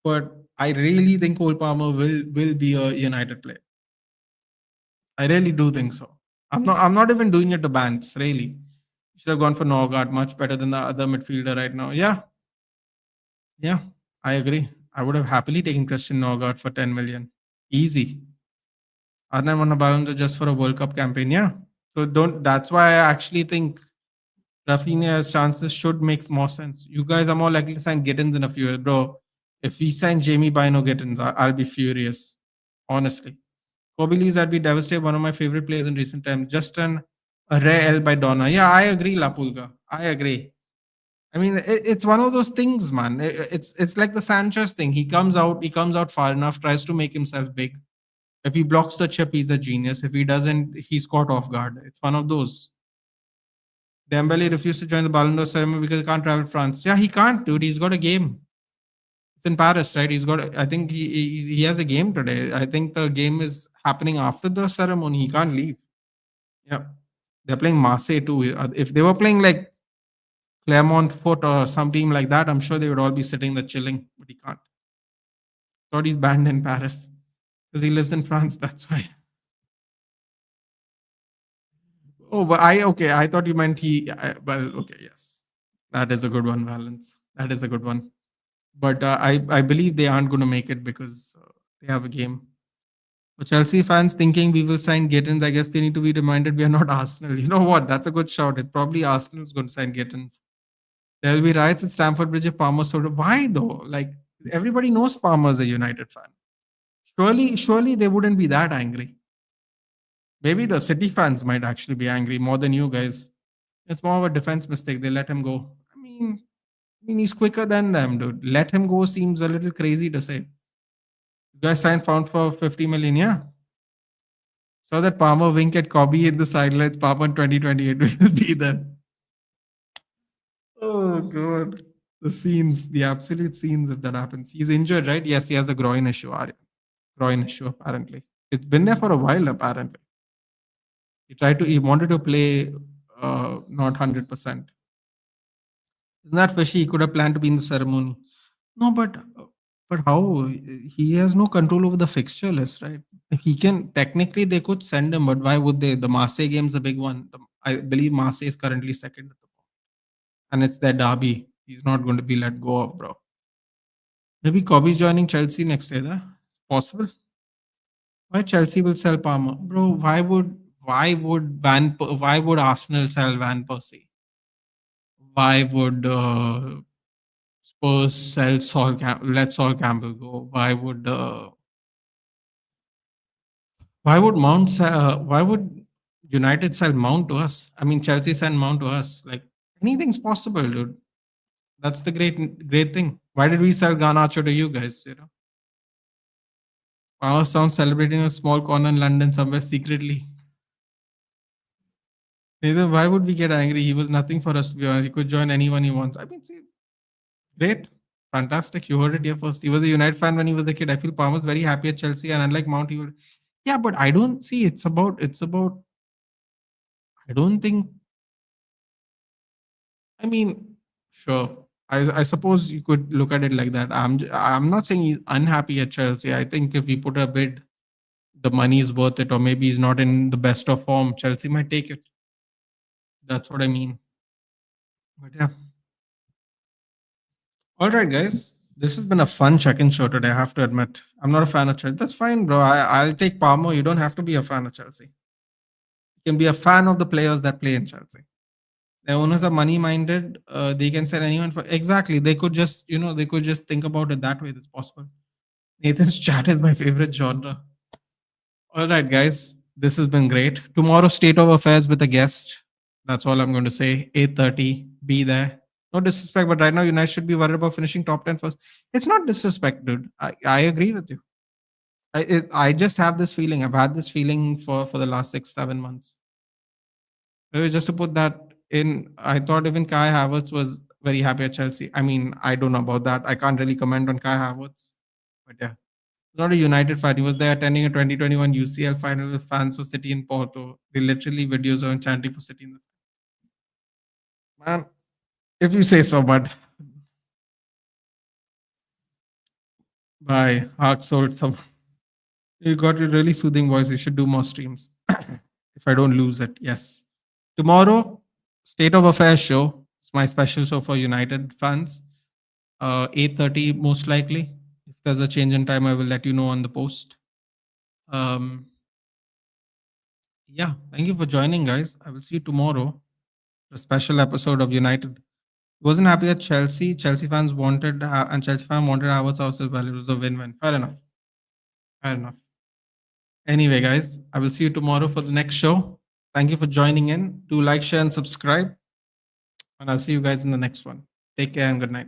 but I really think Cole Palmer will be a United player. I really do think so. I'm not even doing it to bans, really. Should have gone for Norgard, much better than the other midfielder right now. Yeah, yeah, I agree. I would have happily taken Christian Norgard for 10 million. Easy. Arnan won a Ballon d'Or just for a World Cup campaign. Yeah. So don't. That's why I actually think Rafinha's chances should make more sense. You guys are more likely to sign Gittins in a few years, bro. If we sign Jamie Bino Gittins, I'll be furious. Honestly, Kobe leaves, I'd be devastated. One of my favorite players in recent times. Just a rare L by Donna. Yeah, I agree, La Pulga. I agree. I mean, it's one of those things, man. It's like the Sanchez thing. He comes out far enough, tries to make himself big. If he blocks the chip, he's a genius. If he doesn't, he's caught off guard. It's one of those. Dembele refused to join the Ballon d'Or ceremony because he can't travel to France. Yeah, he can't, dude. He's got a game. It's in Paris, right? He's got. I think he has a game today. I think the game is happening after the ceremony. He can't leave. Yeah, they're playing Marseille too. If they were playing like Clermont Foot or some team like that, I'm sure they would all be sitting there chilling. But he can't. Thought he's banned in Paris. because he lives in France. That's why. Oh, but I okay. I thought you meant well, okay, yes, that is a good one, Valence. That is a good one. But I believe they aren't going to make it because they have a game. For Chelsea fans thinking we will sign Gittins, I guess they need to be reminded we are not Arsenal. You know what? That's a good shout. It's probably Arsenal is going to sign Gittins. There will be riots at Stamford Bridge if Palmer sort of. Why though? Like everybody knows Palmer's a United fan. Surely they wouldn't be that angry. Maybe the City fans might actually be angry more than you guys. It's more of a defense mistake. They let him go. I mean, he's quicker than them, dude. Let him go seems a little crazy to say. You guys signed found for 50 million, yeah. So that Palmer wink at Kobe in the sidelines. Palmer in 2028 will be there. Oh god. The scenes, the absolute scenes if that happens. He's injured, right? Yes, he has a groin issue. Groin issue, apparently. It's been there for a while, apparently. He wanted to play not 100%. Isn't that fishy? He could have planned to be in the ceremony. No, but how? He has no control over the fixture list, right? He can technically they could send him, but why would they? The Marseille game's a big one. I believe Marseille is currently second at the moment, and it's their derby. He's not going to be let go of, bro. Maybe Kobe's joining Chelsea next year. Possible. Why Chelsea will sell Palmer, bro? Why would Arsenal sell Van Persie? Why would Spurs sell let Sol Campbell go? Why would United sell Mount to us? I mean, Chelsea send Mount to us. Like anything's possible, dude. That's the great thing. Why did we sell Garnacho to you guys? You know, Power Sound celebrating a small corner in London somewhere secretly. Neither. Why would we get angry? He was nothing for us to be honest. He could join anyone he wants. I mean, see, great, fantastic. You heard it here first. He was a United fan when he was a kid. I feel Palmer's very happy at Chelsea, and unlike Mount, he would. Yeah, but I don't see. It's about. I don't think. I mean, sure. I suppose you could look at it like that. I'm not saying he's unhappy at Chelsea. I think if we put a bid, the money is worth it, or maybe he's not in the best of form. Chelsea might take it. That's what I mean. But yeah. All right, guys. This has been a fun check-in show today. I have to admit, I'm not a fan of Chelsea. That's fine, bro. I'll take Palmer. You don't have to be a fan of Chelsea. You can be a fan of the players that play in Chelsea. The owners are money-minded. They can sell anyone for exactly. They could just think about it that way. That's possible. Nathan's chat is my favorite genre. All right, guys. This has been great. Tomorrow, state of affairs with a guest. That's all I'm going to say. 8:30. Be there. No disrespect, but right now United should be worried about finishing top 10 first. It's not disrespect, dude. I agree with you. I just have this feeling. I've had this feeling for the last 6 7 months. Just to put that in, I thought even Kai Havertz was very happy at Chelsea. I mean, I don't know about that. I can't really comment on Kai Havertz, but yeah, not a United fan. He was there attending a 2021 UCL final with fans for City in Porto. They literally videos of him chanting for City. Man, if you say so, bud. Bye. Heart sold some. You got a really soothing voice. You should do more streams. If I don't lose it, yes. Tomorrow, State of Affairs show. It's my special show for United fans. 8:30 most likely. If there's a change in time, I will let you know on the post. Um, yeah, thank you for joining, guys. I will see you tomorrow. A special episode of United. Wasn't happy at Chelsea. Chelsea fans wanted and Chelsea fan wanted Havertz also as well. It was a win-win. Fair enough. Fair enough. Anyway, guys, I will see you tomorrow for the next show. Thank you for joining in. Do like, share, and subscribe. And I'll see you guys in the next one. Take care and good night.